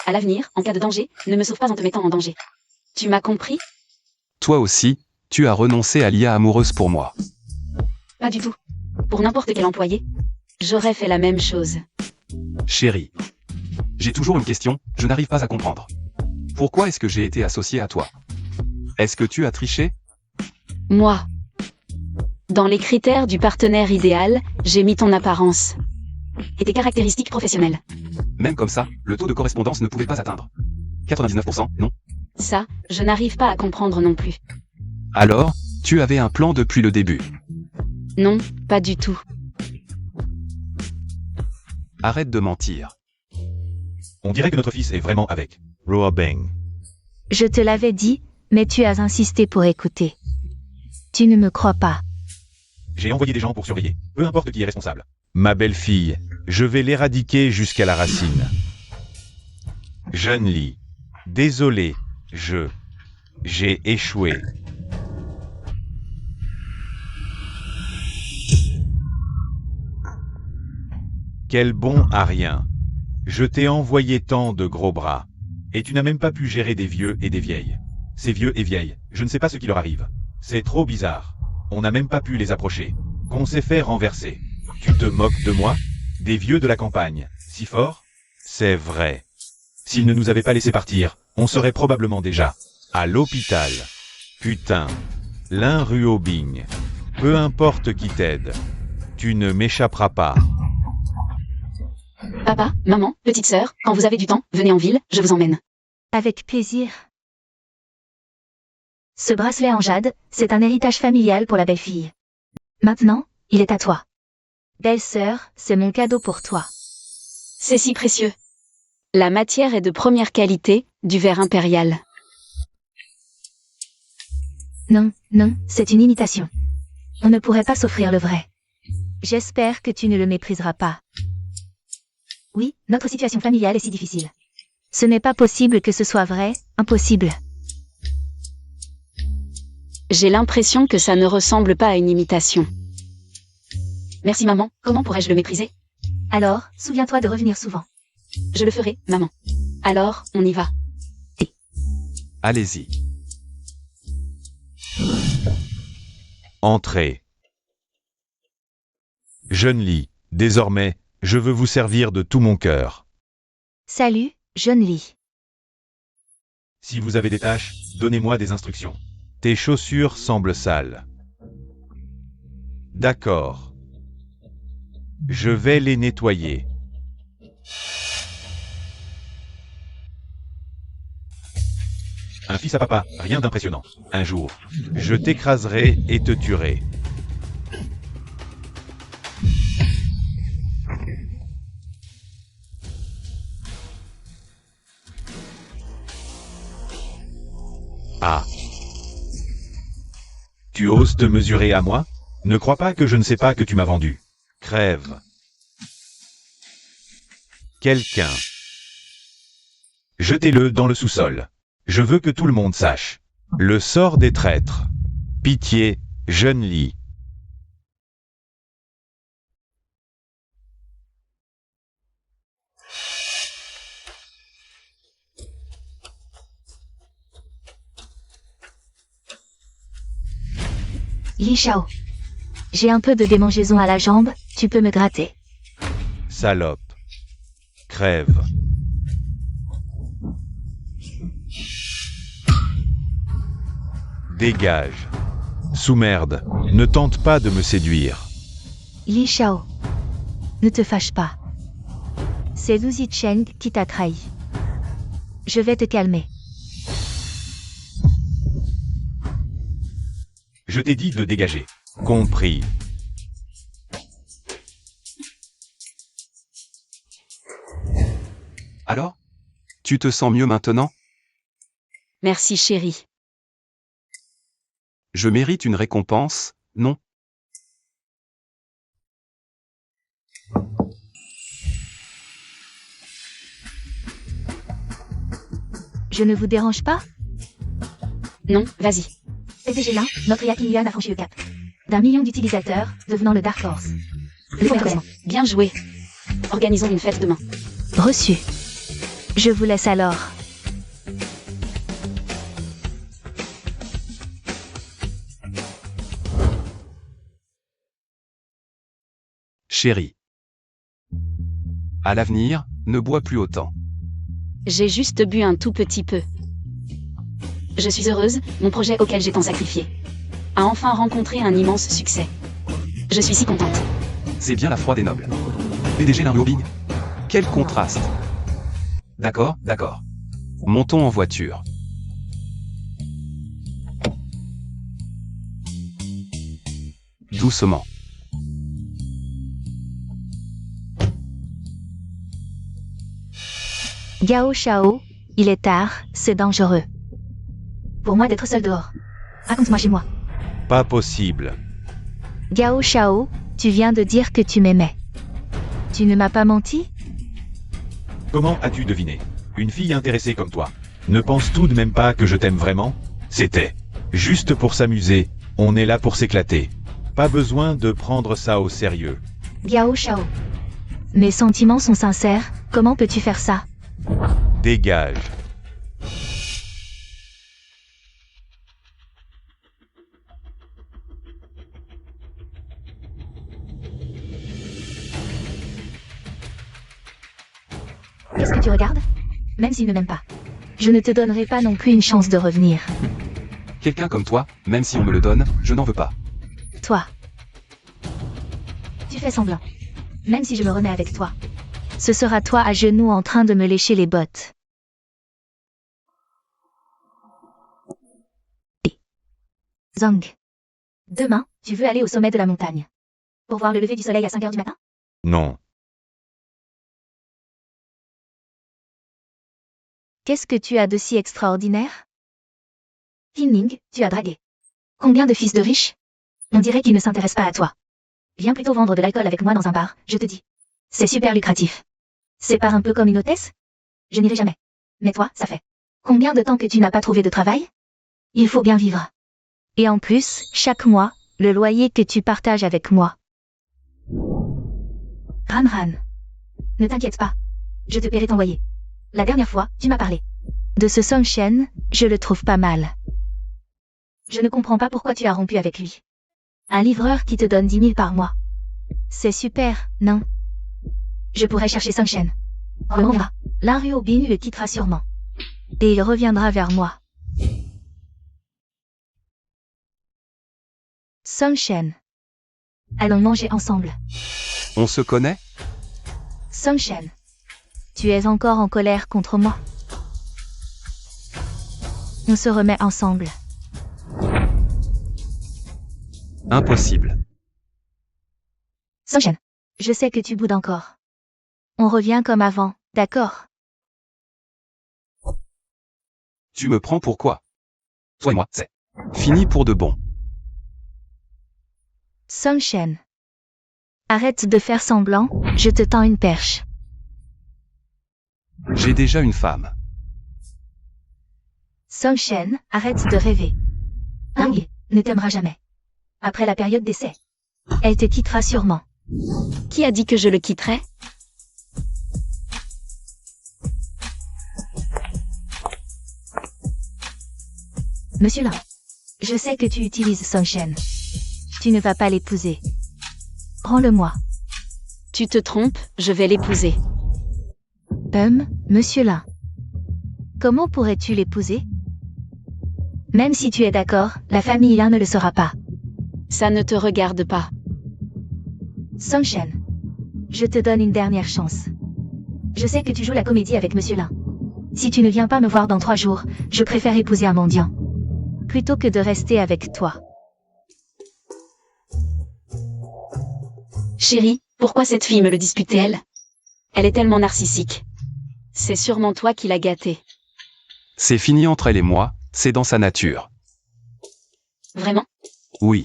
À l'avenir, en cas de danger, ne me sauve pas en te mettant en danger. Tu m'as compris? Toi aussi, tu as renoncé à l'IA amoureuse pour moi. Pas du tout. Pour n'importe quel employé, j'aurais fait la même chose. Chérie. J'ai toujours une question, je n'arrive pas à comprendre. Pourquoi est-ce que j'ai été associé à toi? Est-ce que tu as triché? Moi. Dans les critères du partenaire idéal, j'ai mis ton apparence. Et tes caractéristiques professionnelles. Même comme ça, le taux de correspondance ne pouvait pas atteindre 99%, non? Ça, je n'arrive pas à comprendre non plus. Alors, tu avais un plan depuis le début. Non, pas du tout. Arrête de mentir. On dirait que notre fils est vraiment avec Roa Beng. Je te l'avais dit, mais tu as insisté pour écouter. Tu ne me crois pas. J'ai envoyé des gens pour surveiller, peu importe qui est responsable. Ma belle-fille, je vais l'éradiquer jusqu'à la racine. Jeune Lee, désolé, j'ai échoué. Quel bon à rien. Je t'ai envoyé tant de gros bras. Et tu n'as même pas pu gérer des vieux et des vieilles. Ces vieux et vieilles, je ne sais pas ce qui leur arrive. C'est trop bizarre. On n'a même pas pu les approcher. Qu'on s'est fait renverser. Tu te moques de moi? Des vieux de la campagne. Si fort? C'est vrai. S'ils ne nous avaient pas laissé partir, on serait probablement déjà à l'hôpital. Putain. L'un rue Aubing. Peu importe qui t'aide. Tu ne m'échapperas pas. Papa, maman, petite sœur, quand vous avez du temps, venez en ville, je vous emmène. Avec plaisir. Ce bracelet en jade, c'est un héritage familial pour la belle-fille. Maintenant, il est à toi. Belle-sœur, c'est mon cadeau pour toi. C'est si précieux. La matière est de première qualité, du verre impérial. Non, non, c'est une imitation. On ne pourrait pas s'offrir le vrai. J'espère que tu ne le mépriseras pas. Oui, notre situation familiale est si difficile. Ce n'est pas possible que ce soit vrai, impossible. J'ai l'impression que ça ne ressemble pas à une imitation. Merci maman, comment pourrais-je le mépriser? Alors, souviens-toi de revenir souvent. Je le ferai, maman. Alors, on y va. Allez-y. Entrez. Jeune Lee, désormais, je veux vous servir de tout mon cœur. Salut, jeune Lee. Si vous avez des tâches, donnez-moi des instructions. Tes chaussures semblent sales. D'accord. Je vais les nettoyer. Un fils à papa, rien d'impressionnant. Un jour, je t'écraserai et te tuerai. Ah. Tu oses te mesurer à moi? Ne crois pas que je ne sais pas que tu m'as vendu. Crève. Quelqu'un. Jetez-le dans le sous-sol. Je veux que tout le monde sache. Le sort des traîtres. Pitié, jeune Lee. Li Shao. J'ai un peu de démangeaison à la jambe, tu peux me gratter. Salope. Crève. Dégage. Sous-merde, ne tente pas de me séduire. Li Shao. Ne te fâche pas. C'est Lu Zicheng qui t'a trahi. Je vais te calmer. Je t'ai dit de dégager. Compris. Alors? Tu te sens mieux maintenant? Merci chérie. Je mérite une récompense, non? Je ne vous dérange pas? Non, vas-y. PDG-là, notre Yaki Yuan a franchi le cap. D'un million d'utilisateurs, devenant le Dark Horse. Le point. Bien joué. Organisons une fête demain. Reçu. Je vous laisse alors. Chérie. À l'avenir, ne bois plus autant. J'ai juste bu un tout petit peu. Je suis heureuse, mon projet auquel j'ai tant sacrifié a enfin rencontré un immense succès. Je suis si contente. C'est bien la foi des nobles. PDG d'un Liobing. Quel contraste. D'accord, d'accord. Montons en voiture. Doucement. Gao Shao, il est tard, c'est dangereux. Pour moi d'être seul dehors. Raconte-moi chez moi. Pas possible. Gao Shao, tu viens de dire que tu m'aimais. Tu ne m'as pas menti? Comment as-tu deviné? Une fille intéressée comme toi. Ne pense tout de même pas que je t'aime vraiment? C'était juste pour s'amuser, on est là pour s'éclater. Pas besoin de prendre ça au sérieux. Gao Shao. Mes sentiments sont sincères, comment peux-tu faire ça? Dégage. Qu'est-ce que tu regardes? Même s'il ne m'aime pas. Je ne te donnerai pas non plus une chance de revenir. Quelqu'un comme toi, même si on me le donne, je n'en veux pas. Toi. Tu fais semblant. Même si je me remets avec toi. Ce sera toi à genoux en train de me lécher les bottes. Zhang. Demain, tu veux aller au sommet de la montagne. Pour voir le lever du soleil à 5 heures du matin? Non. Qu'est-ce que tu as de si extraordinaire? Ning, tu as dragué. Combien de fils de riches? On dirait qu'ils ne s'intéressent pas à toi. Viens plutôt vendre de l'alcool avec moi dans un bar, je te dis. C'est super lucratif. C'est pas un peu comme une hôtesse? Je n'irai jamais. Mais toi, ça fait combien de temps que tu n'as pas trouvé de travail? Il faut bien vivre. Et en plus, chaque mois, le loyer que tu partages avec moi. Ran. Ne t'inquiète pas. Je te paierai ton loyer. La dernière fois, tu m'as parlé de ce Song Shen, je le trouve pas mal. Je ne comprends pas pourquoi tu as rompu avec lui. Un livreur qui te donne 10 000 par mois. C'est super, non? Je pourrais chercher Song Shen. On va. Lin Ruobin le quittera sûrement. Et il reviendra vers moi. Song Shen. Allons manger ensemble. On se connaît? Song Shen. Tu es encore en colère contre moi? On se remet ensemble. Impossible. Song Shen. Je sais que tu boudes encore. On revient comme avant, d'accord? Tu me prends pour quoi? Toi et moi, c'est fini pour de bon. Song Shen. Arrête de faire semblant, je te tends une perche. J'ai déjà une femme. Song Shen, arrête de rêver. Ing ne t'aimera jamais. Après la période d'essai. Elle te quittera sûrement. Qui a dit que je le quitterais? Monsieur Lin. Je sais que tu utilises Song Shen. Tu ne vas pas l'épouser. Rends-le-moi. Tu te trompes, je vais l'épouser. Monsieur Lin. Comment pourrais-tu l'épouser? Même si tu es d'accord, la famille Lin ne le saura pas. Ça ne te regarde pas. Song Shen. Je te donne une dernière chance. Je sais que tu joues la comédie avec Monsieur Lin. Si tu ne viens pas me voir dans 3 jours, je préfère épouser un mendiant. Plutôt que de rester avec toi. Chérie, pourquoi cette fille me le disputait-elle? Elle est tellement narcissique. C'est sûrement toi qui l'as gâtée. C'est fini entre elle et moi, c'est dans sa nature. Vraiment? Oui.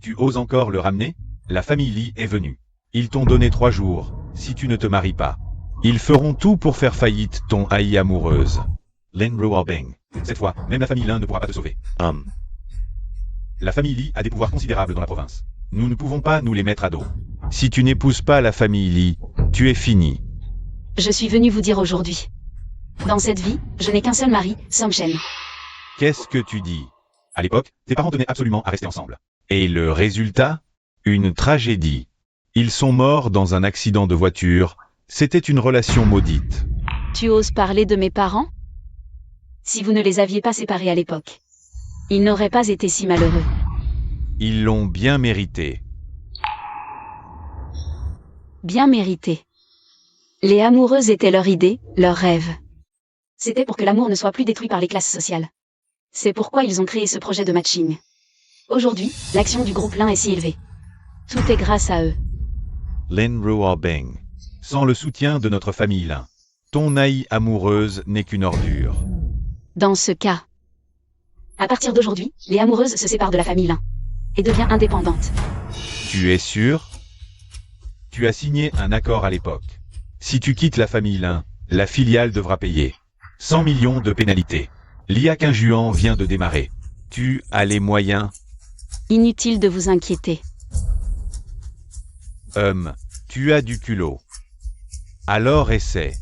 Tu oses encore le ramener? La famille Li est venue. Ils t'ont donné 3 jours, si tu ne te maries pas. Ils feront tout pour faire faillite ton haï amoureuse. Lin Ruobing. Cette fois, même la famille Lin ne pourra pas te sauver. La famille Li a des pouvoirs considérables dans la province. Nous ne pouvons pas nous les mettre à dos. Si tu n'épouses pas la famille Li, tu es fini. Je suis venue vous dire aujourd'hui. Dans cette vie, je n'ai qu'un seul mari, Song Shen. Qu'est-ce que tu dis? À l'époque, tes parents tenaient absolument à rester ensemble. Et le résultat? Une tragédie. Ils sont morts dans un accident de voiture. C'était une relation maudite. Tu oses parler de mes parents? Si vous ne les aviez pas séparés à l'époque, ils n'auraient pas été si malheureux. Ils l'ont bien mérité. Bien mérité. Les amoureuses étaient leur idée, leur rêve. C'était pour que l'amour ne soit plus détruit par les classes sociales. C'est pourquoi ils ont créé ce projet de matching. Aujourd'hui, l'action du groupe Lin est si élevée. Tout est grâce à eux. Lin Ruobing. Sans le soutien de notre famille Lin, ton haï amoureuse n'est qu'une ordure. Dans ce cas, à partir d'aujourd'hui, les amoureuses se séparent de la famille Lin et devient indépendante. Tu es sûr? Tu as signé un accord à l'époque. Si tu quittes la famille Lin, la filiale devra payer 100 millions de pénalités. L'IA Juan vient de démarrer. Tu as les moyens? Inutile de vous inquiéter. Tu as du culot. Alors essaie.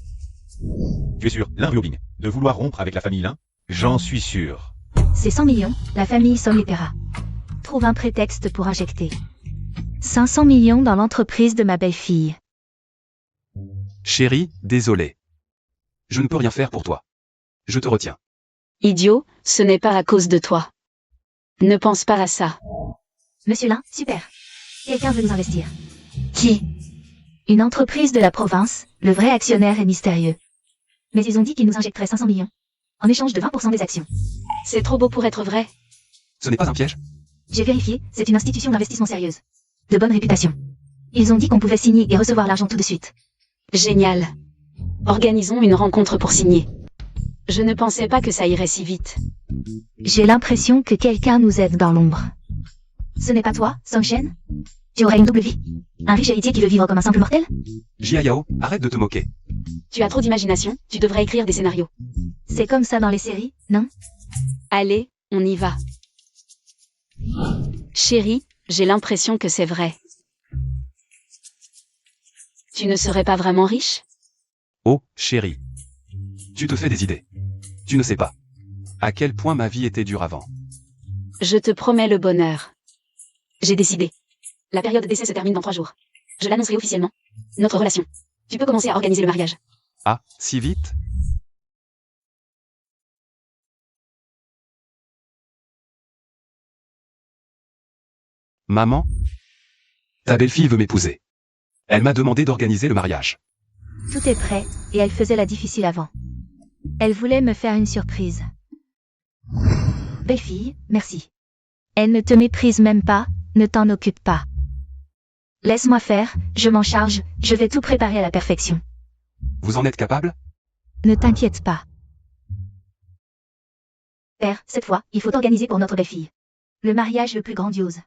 Tu es sûr, Lin Ruobing, de vouloir rompre avec la famille Lin? J'en suis sûr. C'est 100 millions, la famille Song les paiera. Trouve un prétexte pour injecter 500 millions dans l'entreprise de ma belle-fille. Chérie, désolé. Je ne peux rien faire pour toi. Je te retiens. Idiot, ce n'est pas à cause de toi. Ne pense pas à ça. Monsieur Lin, super. Quelqu'un veut nous investir. Qui? Une entreprise de la province, le vrai actionnaire est mystérieux. Mais ils ont dit qu'ils nous injecteraient 500 millions. En échange de 20% des actions. C'est trop beau pour être vrai. Ce n'est pas un piège? J'ai vérifié, c'est une institution d'investissement sérieuse. De bonne réputation. Ils ont dit qu'on pouvait signer et recevoir l'argent tout de suite. Génial. Organisons une rencontre pour signer. Je ne pensais pas que ça irait si vite. J'ai l'impression que quelqu'un nous aide dans l'ombre. Ce n'est pas toi, Song-Shen? Tu aurais une double vie? Un riche héritier qui veut vivre comme un simple mortel? Jia Yao, arrête de te moquer. Tu as trop d'imagination, tu devrais écrire des scénarios. C'est comme ça dans les séries, non? Allez, on y va. Chérie, j'ai l'impression que c'est vrai. Tu ne serais pas vraiment riche? Oh, chérie. Tu te fais des idées. Tu ne sais pas à quel point ma vie était dure avant. Je te promets le bonheur. J'ai décidé. La période d'essai se termine dans 3 jours. Je l'annoncerai officiellement. Notre relation. Tu peux commencer à organiser le mariage. Ah, si vite? Maman? Ta belle-fille veut m'épouser. Elle m'a demandé d'organiser le mariage. Tout est prêt, et elle faisait la difficile avant. Elle voulait me faire une surprise. Belle-fille, merci. Elle ne te méprise même pas, ne t'en occupe pas. Laisse-moi faire, je m'en charge, je vais tout préparer à la perfection. Vous en êtes capable? Ne t'inquiète pas. Père, cette fois, il faut organiser pour notre belle-fille. Le mariage le plus grandiose.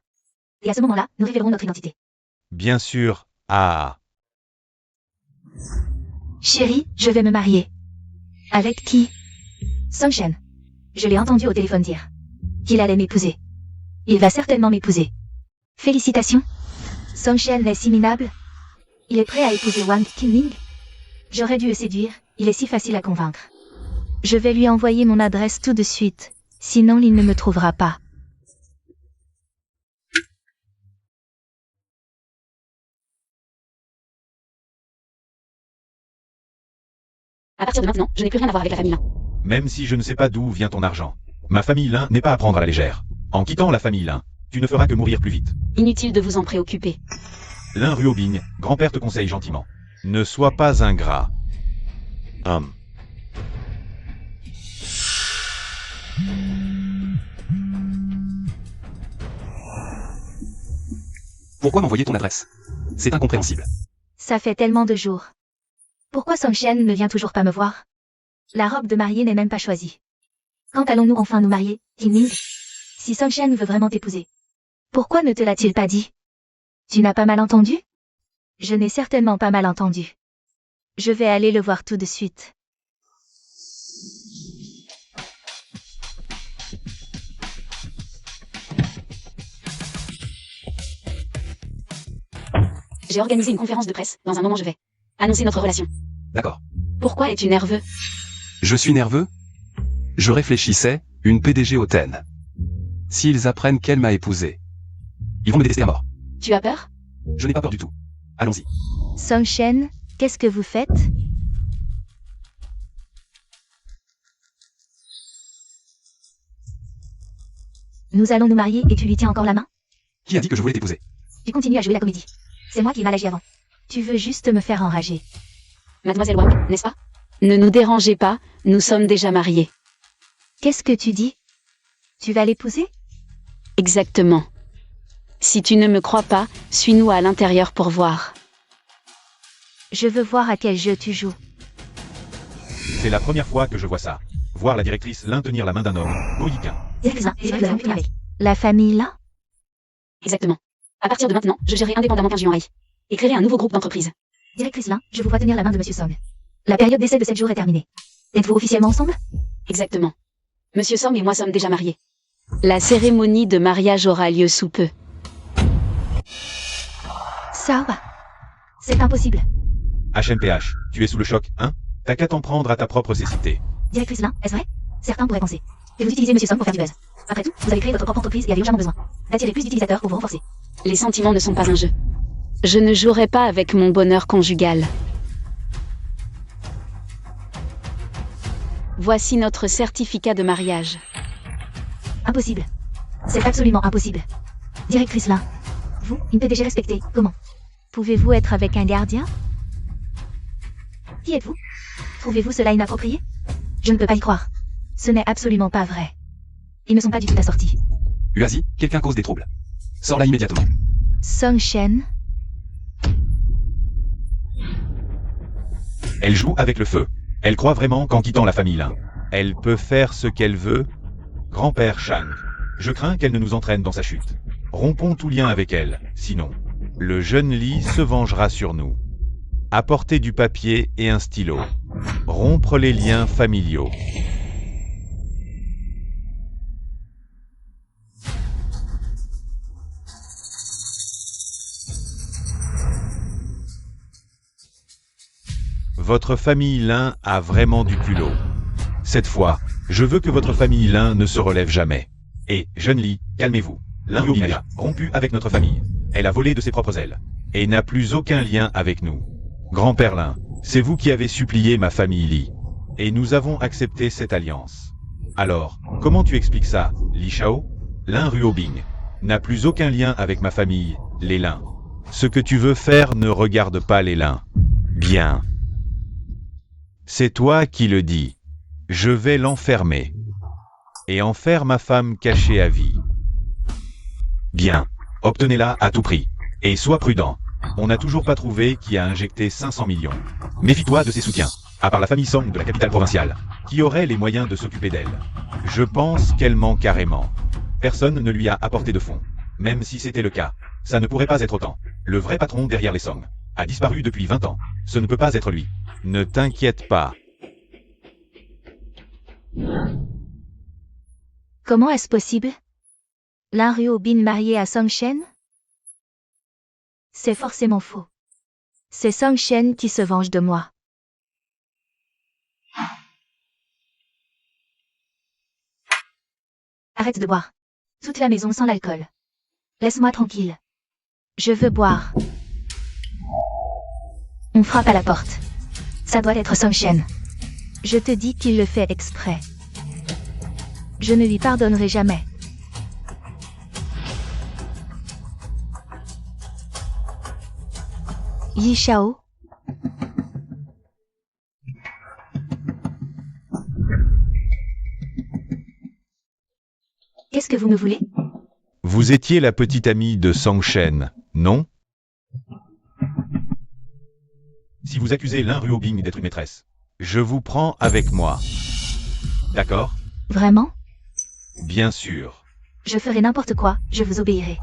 Et à ce moment-là, nous révélerons notre identité. Bien sûr. Ah. Chérie, je vais me marier. Avec qui? Song-Shen. Je l'ai entendu au téléphone dire qu'il allait m'épouser. Il va certainement m'épouser. Félicitations. Song-Shen est si minable. Il est prêt à épouser Wang Qingming. J'aurais dû le séduire, il est si facile à convaincre. Je vais lui envoyer mon adresse tout de suite, sinon il ne me trouvera pas. À partir de maintenant, je n'ai plus rien à voir avec la famille Lin. Même si je ne sais pas d'où vient ton argent. Ma famille Lin n'est pas à prendre à la légère. En quittant la famille Lin, tu ne feras que mourir plus vite. Inutile de vous en préoccuper. Lin Ruobing, grand-père te conseille gentiment. Ne sois pas ingrat. Pourquoi m'envoyer ton adresse? C'est incompréhensible. Ça fait tellement de jours. Pourquoi Song-Shen ne vient toujours pas me voir? La robe de mariée n'est même pas choisie. Quand allons-nous enfin nous marier, Qingming? Si Song-Shen veut vraiment t'épouser, pourquoi ne te l'a-t-il pas dit? Tu n'as pas mal entendu? Je n'ai certainement pas mal entendu. Je vais aller le voir tout de suite. J'ai organisé une conférence de presse, dans un moment je vais annoncer notre relation. D'accord. Pourquoi es-tu nerveux? Je suis nerveux? Je réfléchissais, une PDG hautaine. S'ils apprennent qu'elle m'a épousé, ils vont me détester à mort. Tu as peur? Je n'ai pas peur du tout. Allons-y. Song-Shen, qu'est-ce que vous faites? Nous allons nous marier et tu lui tiens encore la main? Qui a dit que je voulais t'épouser? Tu continues à jouer la comédie. C'est moi qui ai mal agi avant. Tu veux juste me faire enrager. Mademoiselle Wang, n'est-ce pas? Ne nous dérangez pas, nous sommes déjà mariés. Qu'est-ce que tu dis? Tu vas l'épouser? Exactement. Si tu ne me crois pas, suis-nous à l'intérieur pour voir. Je veux voir à quel jeu tu joues. C'est la première fois que je vois ça. Voir la directrice Lin tenir la main d'un homme, Boyiquin. La famille là? Exactement. À partir de maintenant, je gérerai indépendamment Qin Juanhai et créerai un nouveau groupe d'entreprises. Directrice Lin, je vous vois tenir la main de Monsieur Song. La période d'essai de 7 jours est terminée. Êtes-vous officiellement ensemble? Exactement. Monsieur Song et moi sommes déjà mariés. La cérémonie de mariage aura lieu sous peu. Ça va. C'est impossible. HMPH, tu es sous le choc, hein? T'as qu'à t'en prendre à ta propre cécité. Directrice Lin, est-ce vrai? Certains pourraient penser que vous utilisez Monsieur Song pour faire du buzz. Après tout, vous avez créé votre propre entreprise et avez urgemment besoin d'attirer plus d'utilisateurs pour vous renforcer. Les sentiments ne sont pas un jeu. Je ne jouerai pas avec mon bonheur conjugal. Voici notre certificat de mariage. Impossible. C'est absolument impossible. Directrice Lin, vous, une PDG respectée, comment? Pouvez-vous être avec un gardien? Qui êtes-vous? Trouvez-vous cela inapproprié? Je ne peux pas y croire. Ce n'est absolument pas vrai. Ils ne sont pas du tout assortis. Uazi, quelqu'un cause des troubles. Sors là immédiatement. Song-Shen, Elle joue avec le feu. Elle croit vraiment qu'en quittant la famille Lin, elle peut faire ce qu'elle veut. Grand-père Shang, je crains qu'elle ne nous entraîne dans sa chute. Rompons tout lien avec elle, sinon, le jeune Lee se vengera sur nous. Apporter du papier et un stylo. Rompre les liens familiaux. Votre famille Lin a vraiment du culot. Cette fois, je veux que votre famille Lin ne se relève jamais. Et, jeune Lee, calmez-vous. Lin Ryobing a rompu avec notre famille. Elle a volé de ses propres ailes. Et n'a plus aucun lien avec nous. Grand-père Lin, c'est vous qui avez supplié ma famille Lee. Et nous avons accepté cette alliance. Alors, comment tu expliques ça, Li Shao? Lin Ryobing n'a plus aucun lien avec ma famille, les Lin. Ce que tu veux faire ne regarde pas les Lin. Bien. C'est toi qui le dis. Je vais l'enfermer. Et en faire ma femme cachée à vie. Bien. Obtenez-la à tout prix. Et sois prudent. On n'a toujours pas trouvé qui a injecté 500 millions. Méfie-toi de ses soutiens. À part la famille Song de la capitale provinciale. Qui aurait les moyens de s'occuper d'elle. Je pense qu'elle ment carrément. Personne ne lui a apporté de fonds. Même si c'était le cas, ça ne pourrait pas être autant. Le vrai patron derrière les Song a disparu depuis 20 ans. Ce ne peut pas être lui. Ne t'inquiète pas. Comment est-ce possible? Lin Ryobing marié à Song Shen? C'est forcément faux. C'est Song Shen qui se venge de moi. Arrête de boire. Toute la maison sent l'alcool. Laisse-moi tranquille. Je veux boire. On frappe à la porte. Ça doit être Song Shen. Je te dis qu'il le fait exprès. Je ne lui pardonnerai jamais. Yi Shao. Qu'est-ce que vous me voulez? Vous étiez la petite amie de Song Shen, non? Si vous accusez Lin Ryobing d'être une maîtresse, je vous prends avec moi. D'accord? Vraiment? Bien sûr. Je ferai n'importe quoi, je vous obéirai.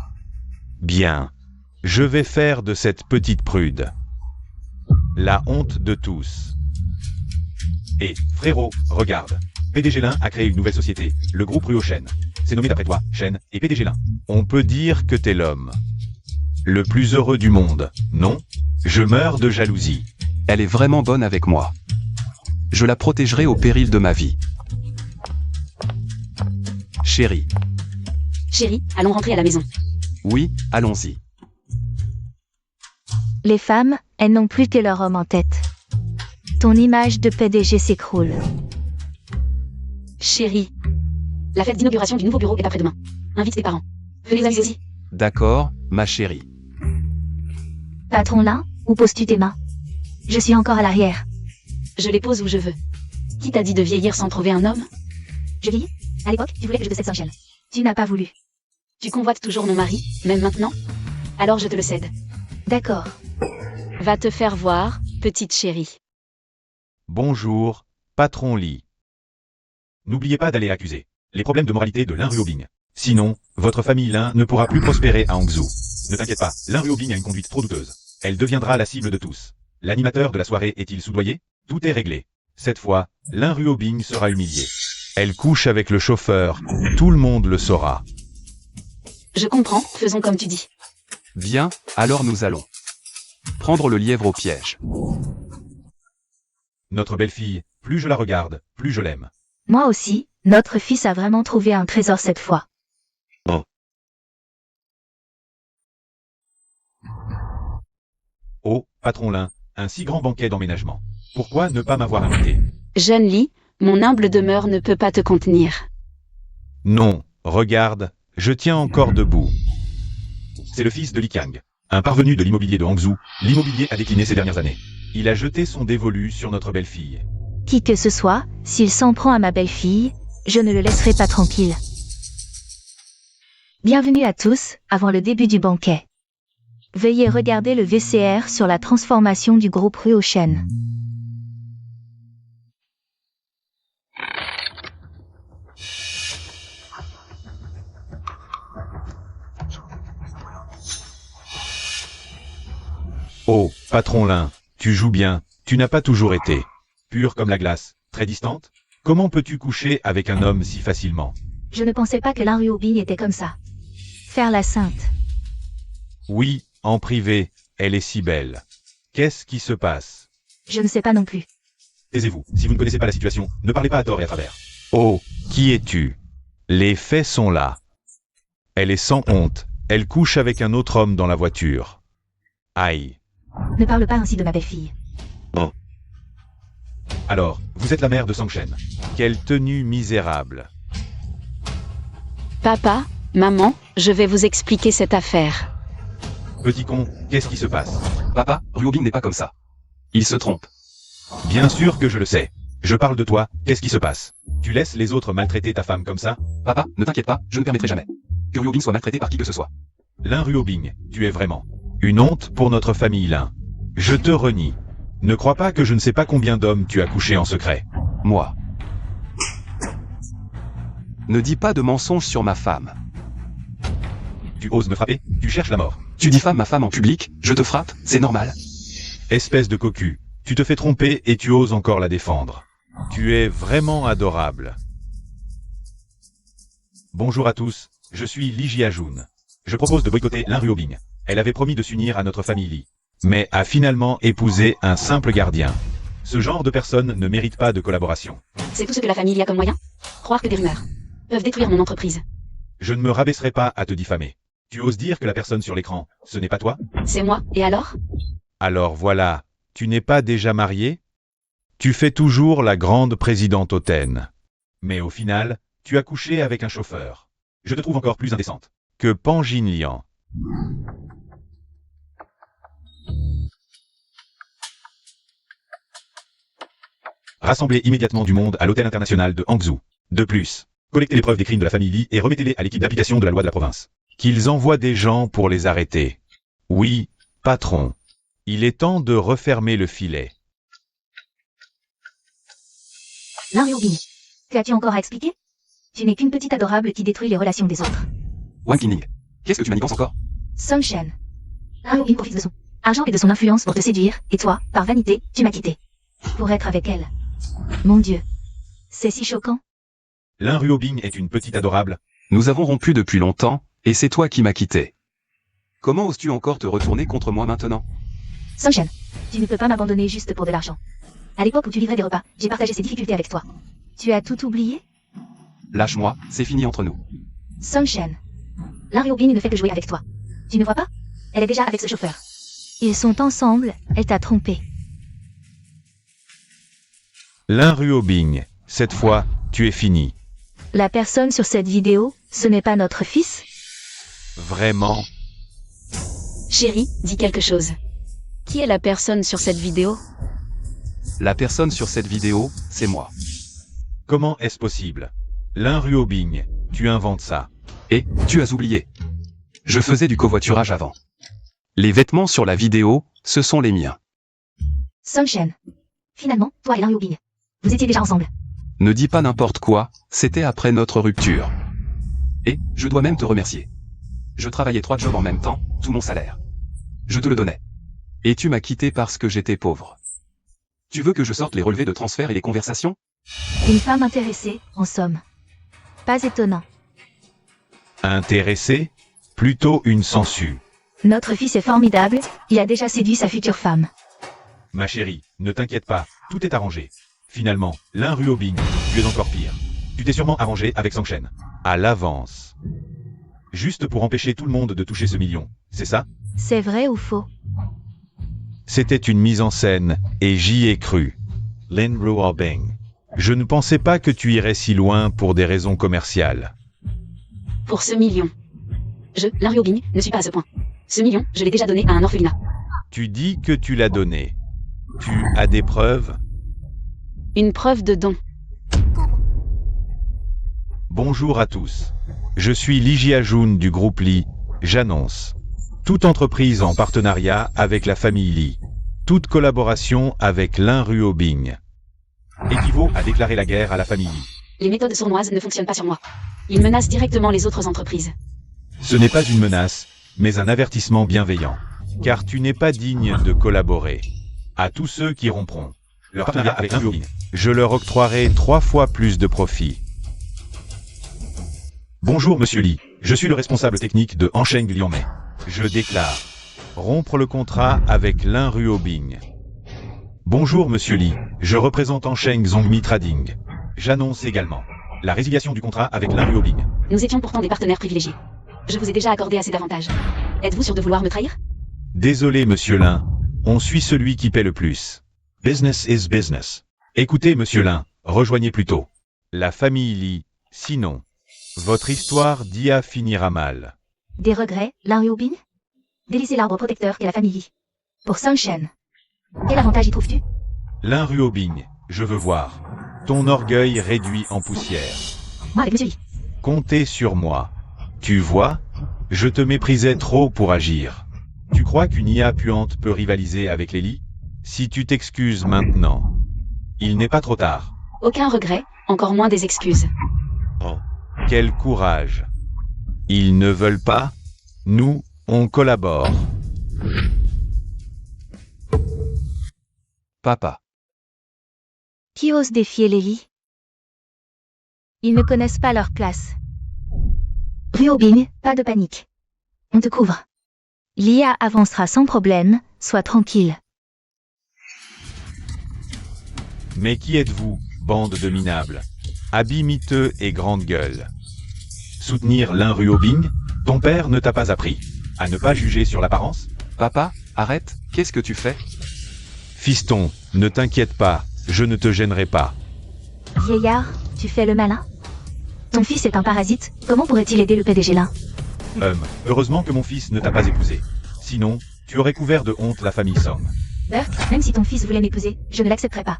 Bien. Je vais faire de cette petite prude la honte de tous. Et, frérot, regarde. PDG Lin a créé une nouvelle société, le groupe Ruo Shen. C'est nommé d'après toi, Shen, et PDG Lin. On peut dire que t'es l'homme le plus heureux du monde, non? Je meurs de jalousie. Elle est vraiment bonne avec moi. Je la protégerai au péril de ma vie. Chérie. Chérie, allons rentrer à la maison. Oui, allons-y. Les femmes, elles n'ont plus que leur homme en tête. Ton image de PDG s'écroule. Chérie. La fête d'inauguration du nouveau bureau est après-demain. Invite tes parents. Venez amuser aussi. D'accord, ma chérie. Patron Lin, où poses-tu tes mains? Je suis encore à l'arrière. Je les pose où je veux. Qui t'a dit de vieillir sans trouver un homme? Je vieillis? À l'époque, tu voulais que je te cède Song Shen. Tu n'as pas voulu. Tu convoites toujours mon mari, même maintenant? Alors je te le cède. D'accord. Va te faire voir, petite chérie. Bonjour, patron Lee. N'oubliez pas d'aller accuser les problèmes de moralité de Lin Ryobing. Sinon, votre famille Lin ne pourra plus prospérer à Hangzhou. Ne t'inquiète pas, Lin Ryobing a une conduite trop douteuse. Elle deviendra la cible de tous. L'animateur de la soirée est-il soudoyé? Tout est réglé. Cette fois, Lin Ryobing sera humilié. Elle couche avec le chauffeur, tout le monde le saura. Je comprends, faisons comme tu dis. Bien, alors nous allons prendre le lièvre au piège. Notre belle-fille, plus je la regarde, plus je l'aime. Moi aussi, notre fils a vraiment trouvé un trésor cette fois. Oh, patron Lin, un si grand banquet d'emménagement. Pourquoi ne pas m'avoir invité? Jeune Lee, mon humble demeure ne peut pas te contenir. Non, regarde, je tiens encore debout. C'est le fils de Li Kang, un parvenu de l'immobilier de Hangzhou. L'immobilier a décliné ces dernières années. Il a jeté son dévolu sur notre belle-fille. Qui que ce soit, s'il s'en prend à ma belle-fille, je ne le laisserai pas tranquille. Bienvenue à tous, avant le début du banquet. Veuillez regarder le VCR sur la transformation du groupe Ruo Shen. Patron Lin, tu joues bien, tu n'as pas toujours été pure comme la glace, très distante? Comment peux-tu coucher avec un homme si facilement? Je ne pensais pas que Lin Ruobing était comme ça. Faire la sainte. Oui, en privé, elle est si belle. Qu'est-ce qui se passe? Je ne sais pas non plus. Taisez-vous, si vous ne connaissez pas la situation, ne parlez pas à tort et à travers. Oh, qui es-tu? Les faits sont là. Elle est sans honte, elle couche avec un autre homme dans la voiture. Aïe. Ne parle pas ainsi de ma belle-fille. Alors, vous êtes la mère de Sangshen. Quelle tenue misérable. Papa, maman, je vais vous expliquer cette affaire. Petit con, qu'est-ce qui se passe? Papa, Ruobing n'est pas comme ça. Il se trompe. Bien sûr que je le sais. Je parle de toi, qu'est-ce qui se passe? Tu laisses les autres maltraiter ta femme comme ça? Papa, ne t'inquiète pas, je ne permettrai jamais que Ruobing soit maltraité par qui que ce soit. Lin Ruobing, tu es vraiment une honte pour notre famille Lin. Je te renie. Ne crois pas que je ne sais pas combien d'hommes tu as couché en secret. Moi. Ne dis pas de mensonges sur ma femme. Tu oses me frapper? Tu cherches la mort. Tu diffames ma femme en public, je te frappe, c'est normal. Espèce de cocu. Tu te fais tromper et tu oses encore la défendre. Tu es vraiment adorable. Bonjour à tous, je suis Lee Jia-jun. Je propose de boycotter Lin Ruobing. Elle avait promis de s'unir à notre famille Lee, mais a finalement épousé un simple gardien. Ce genre de personne ne mérite pas de collaboration. C'est tout ce que la famille y a comme moyen? Croire que des rumeurs peuvent détruire mon entreprise. Je ne me rabaisserai pas à te diffamer. Tu oses dire que la personne sur l'écran, ce n'est pas toi? C'est moi, et alors? Alors voilà, tu n'es pas déjà marié? Tu fais toujours la grande présidente hautaine. Mais au final, tu as couché avec un chauffeur. Je te trouve encore plus indécente que Pan Jinliang. Rassemblez immédiatement du monde à l'hôtel international de Hangzhou. De plus, collectez les preuves des crimes de la famille Li et remettez-les à l'équipe d'application de la loi de la province. Qu'ils envoient des gens pour les arrêter. Oui, patron. Il est temps de refermer le filet. Lin Ruobing, qu'as-tu encore à expliquer? Tu n'es qu'une petite adorable qui détruit les relations des autres. Wang Qingling, qu'est-ce que tu manigances encore? Sangshen. Lin Ruobing profite de son argent et de son influence pour te séduire, et toi, par vanité, tu m'as quitté. Pour être avec elle. Mon Dieu. C'est si choquant. Lin Ruobing est une petite adorable. Nous avons rompu depuis longtemps, et c'est toi qui m'as quitté. Comment oses-tu encore te retourner contre moi maintenant? Sangshen, tu ne peux pas m'abandonner juste pour de l'argent. À l'époque où tu livrais des repas, j'ai partagé ces difficultés avec toi. Tu as tout oublié? Lâche-moi, c'est fini entre nous. Sangshen. Lin Ruobing ne fait que jouer avec toi. Tu ne vois pas? Elle est déjà avec ce chauffeur. Ils sont ensemble, elle t'a trompé. Lin Ruobing, cette fois, tu es fini. La personne sur cette vidéo, ce n'est pas notre fils? Vraiment? Chérie, dis quelque chose. Qui est la personne sur cette vidéo? La personne sur cette vidéo, c'est moi. Comment est-ce possible? Lin Ruobing, tu inventes ça. Et, tu as oublié. Je faisais du covoiturage avant. Les vêtements sur la vidéo, ce sont les miens. Sangshen. Finalement, toi et Lin Ruobing, vous étiez déjà ensemble. Ne dis pas n'importe quoi, c'était après notre rupture. Et, je dois même te remercier. Je travaillais 3 jobs en même temps, tout mon salaire. Je te le donnais. Et tu m'as quitté parce que j'étais pauvre. Tu veux que je sorte les relevés de transfert et les conversations? Une femme intéressée, en somme. Pas étonnant. Intéressé? Plutôt une sangsue. Notre fils est formidable, il a déjà séduit sa future femme. Ma chérie, ne t'inquiète pas, tout est arrangé. Finalement, Lin Ruobing, tu es encore pire. Tu t'es sûrement arrangé avec Sangshen. À l'avance. Juste pour empêcher tout le monde de toucher ce million, c'est ça? C'est vrai ou faux? C'était une mise en scène, et j'y ai cru. Lin Ruobing. Je ne pensais pas que tu irais si loin pour des raisons commerciales. Pour ce million. Je, Lin Ruobing, ne suis pas à ce point. Ce million, je l'ai déjà donné à un orphelinat. Tu dis que tu l'as donné. Tu as des preuves? Une preuve de don. Bonjour à tous. Je suis Lee Jia-jun du groupe Lee. J'annonce. Toute entreprise en partenariat avec la famille Lee. Toute collaboration avec Lin Ruobing équivaut à déclarer la guerre à la famille Lee. Les méthodes sournoises ne fonctionnent pas sur moi. Ils menacent directement les autres entreprises. Ce n'est pas une menace, mais un avertissement bienveillant. car tu n'es pas digne de collaborer. À tous ceux qui rompront leur partenariat avec un Ruobing, je leur octroierai 3 fois plus de profit. Bonjour Monsieur Lee, je suis le responsable technique de Ansheng Lianmei. Je déclare rompre le contrat avec l'un Ruobing. Bonjour Monsieur Lee, je représente Ansheng Zhongmi Trading. J'annonce également la résiliation du contrat avec l'un Ruobing. Nous étions pourtant des partenaires privilégiés. Je vous ai déjà accordé assez d'avantages. Êtes-vous sûr de vouloir me trahir? Désolé Monsieur Lin, on suit celui qui paie le plus. Business is business. Écoutez Monsieur Lin, rejoignez plutôt la famille Lee, sinon votre histoire d'IA finira mal. Des regrets, l'un Ruobing? Délaisser l'arbre protecteur qu'est la famille Lee. Pour Sun Shen. Quel avantage y trouves-tu? L'un Ruobing, je veux voir ton orgueil réduit en poussière. Moi avec Monsieur Lee. Comptez sur moi. Tu vois, je te méprisais trop pour agir. Tu crois qu'une IA puante peut rivaliser avec les Lee? Si tu t'excuses maintenant, il n'est pas trop tard. Aucun regret, encore moins des excuses. Oh, quel courage. Ils ne veulent pas? Nous, on collabore. Papa. Qui ose défier les Lee? Ils ne connaissent pas leur place. Ruobing, pas de panique. On te couvre. L'IA avancera sans problème, sois tranquille. Mais qui êtes-vous, bande de minables? Habits miteux et grande gueule. Soutenir l'un Ruobing? Ton père ne t'a pas appris à ne pas juger sur l'apparence? Papa, arrête, qu'est-ce que tu fais? Fiston, ne t'inquiète pas, je ne te gênerai pas. Vieillard, tu fais le malin? Ton fils est un parasite, comment pourrait-il aider le PDG Lin? Heureusement que mon fils ne t'a pas épousé. Sinon, tu aurais couvert de honte la famille Song. Bert, même si ton fils voulait m'épouser, je ne l'accepterai pas.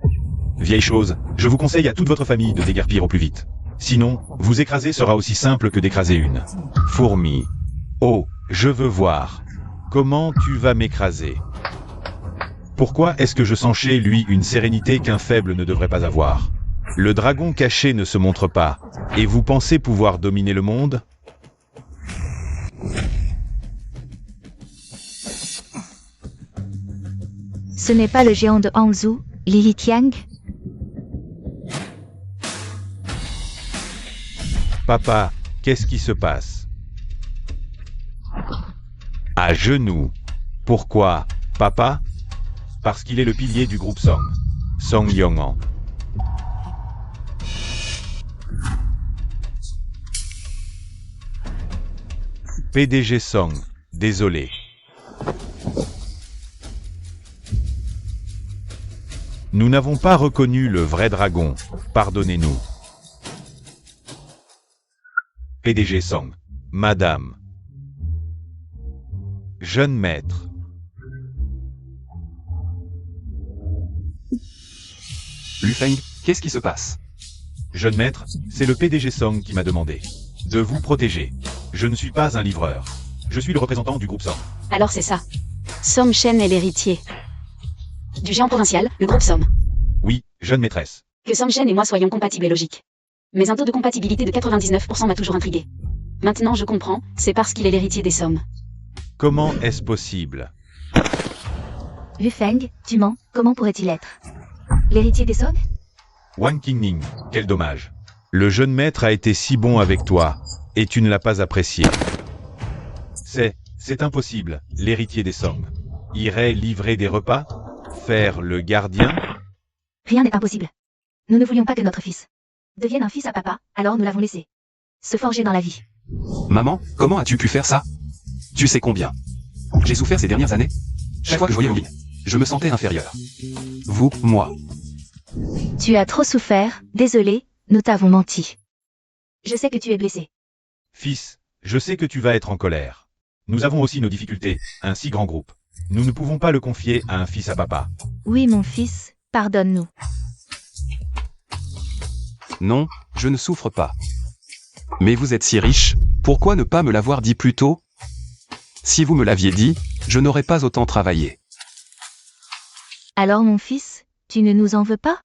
Vieille chose, je vous conseille à toute votre famille de déguerpir au plus vite. Sinon, vous écraser sera aussi simple que d'écraser une fourmi. Oh, je veux voir. Comment tu vas m'écraser? Pourquoi est-ce que je sens chez lui une sérénité qu'un faible ne devrait pas avoir? Le dragon caché ne se montre pas, et vous pensez pouvoir dominer le monde? Ce n'est pas le géant de Hangzhou, Li Tiang? Papa, qu'est-ce qui se passe? À genoux. Pourquoi, papa? Parce qu'il est le pilier du groupe Song. Song Yong'an. PDG Song, désolé. Nous n'avons pas reconnu le vrai dragon, pardonnez-nous. PDG Song, Madame. Jeune maître. Lu Feng, qu'est-ce qui se passe? Jeune maître, c'est le PDG Song qui m'a demandé de vous protéger. Je ne suis pas un livreur. Je suis le représentant du groupe Song. Alors c'est ça. Som Shen est l'héritier du géant provincial, le groupe Som. Oui, jeune maîtresse. Que Som Shen et moi soyons compatibles et logiques. Mais un taux de compatibilité de 99% m'a toujours intrigué. Maintenant je comprends, c'est parce qu'il est l'héritier des Som. Comment est-ce possible? Wu Feng, tu mens, comment pourrait-il être? L'héritier des Song? Wang Qingning, quel dommage. Le jeune maître a été si bon avec toi, et tu ne l'as pas apprécié. C'est impossible, l'héritier des Song. Irait livrer des repas? Faire le gardien? Rien n'est impossible. Nous ne voulions pas que notre fils devienne un fils à papa, alors nous l'avons laissé se forger dans la vie. Maman, comment as-tu pu faire ça? Tu sais combien j'ai souffert ces dernières années? Chaque fois que je voyais Ruobing, je me sentais inférieur. Vous, moi. Tu as trop souffert, désolé, nous t'avons menti. Je sais que tu es blessé. Fils, je sais que tu vas être en colère. Nous avons aussi nos difficultés, un si grand groupe. Nous ne pouvons pas le confier à un fils à papa. Oui mon fils, pardonne-nous. Non, je ne souffre pas. Mais vous êtes si riche, pourquoi ne pas me l'avoir dit plus tôt? Si vous me l'aviez dit, je n'aurais pas autant travaillé. Alors mon fils, tu ne nous en veux pas?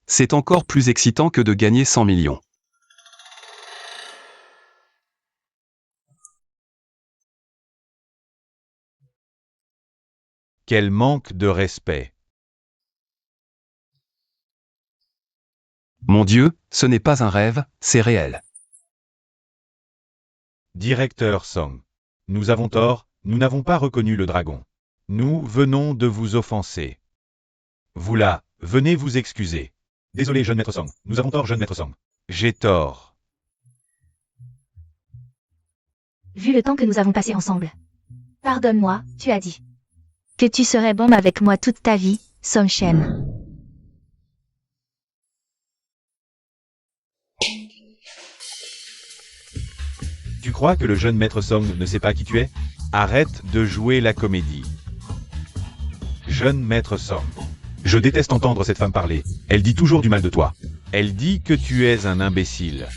C'est encore plus excitant que de gagner 100 millions. Quel manque de respect. Mon Dieu, ce n'est pas un rêve, c'est réel. Directeur Song. Nous avons tort, nous n'avons pas reconnu le dragon. Nous venons de vous offenser. Vous là, venez vous excuser. Désolé, jeune maître Song. Nous avons tort, jeune maître Song. J'ai tort. Vu le temps que nous avons passé ensemble. Pardonne-moi, tu as dit. Que tu serais bon avec moi toute ta vie, Song Shen. Tu crois que le jeune maître Song ne sait pas qui tu es? Arrête de jouer la comédie. Jeune maître Song. Je déteste entendre cette femme parler. Elle dit toujours du mal de toi. Elle dit que tu es un imbécile.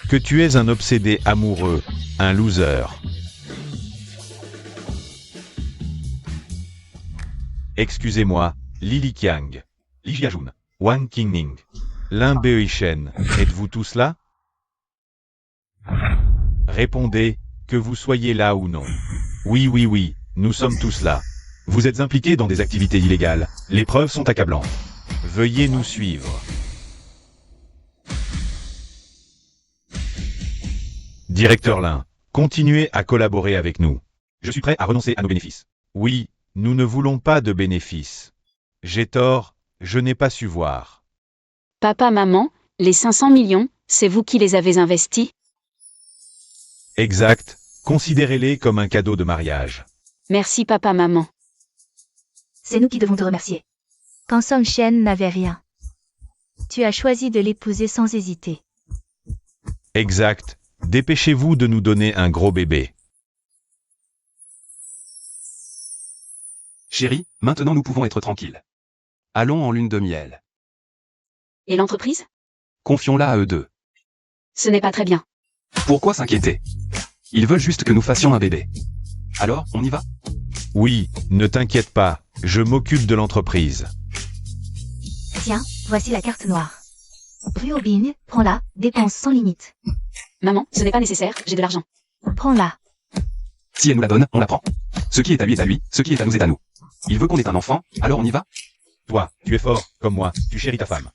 Que tu es un obsédé amoureux, un loser. Excusez-moi, Lily Qiang, Li Jiajun, Wang Qingning, Lin Beishen, êtes-vous tous là? Répondez, que vous soyez là ou non. Oui, oui, oui, nous sommes tous là. Vous êtes impliqués dans des activités illégales. Les preuves sont accablantes. Veuillez nous suivre. Directeur Lin, continuez à collaborer avec nous. Je suis prêt à renoncer à nos bénéfices. Oui, nous ne voulons pas de bénéfices. J'ai tort, je n'ai pas su voir. Papa, maman, les 500 millions, c'est vous qui les avez investis? Exact, considérez-les comme un cadeau de mariage. Merci papa, maman. C'est nous qui devons te remercier. Quand Song Shen n'avait rien. Tu as choisi de l'épouser sans hésiter. Exact, dépêchez-vous de nous donner un gros bébé. Chérie, maintenant nous pouvons être tranquilles. Allons en lune de miel. Et l'entreprise? Confions-la à eux deux. Ce n'est pas très bien. Pourquoi s'inquiéter? Ils veulent juste que nous fassions un bébé. Alors, on y va? Oui, ne t'inquiète pas, je m'occupe de l'entreprise. Tiens, voici la carte noire. Ryobin, prends-la, dépense sans limite. Maman, ce n'est pas nécessaire, j'ai de l'argent. Prends-la. Si elle nous la donne, on la prend. Ce qui est à lui est à lui, ce qui est à nous est à nous. Il veut qu'on ait un enfant, alors on y va? Toi, tu es fort, comme moi, tu chéris ta femme.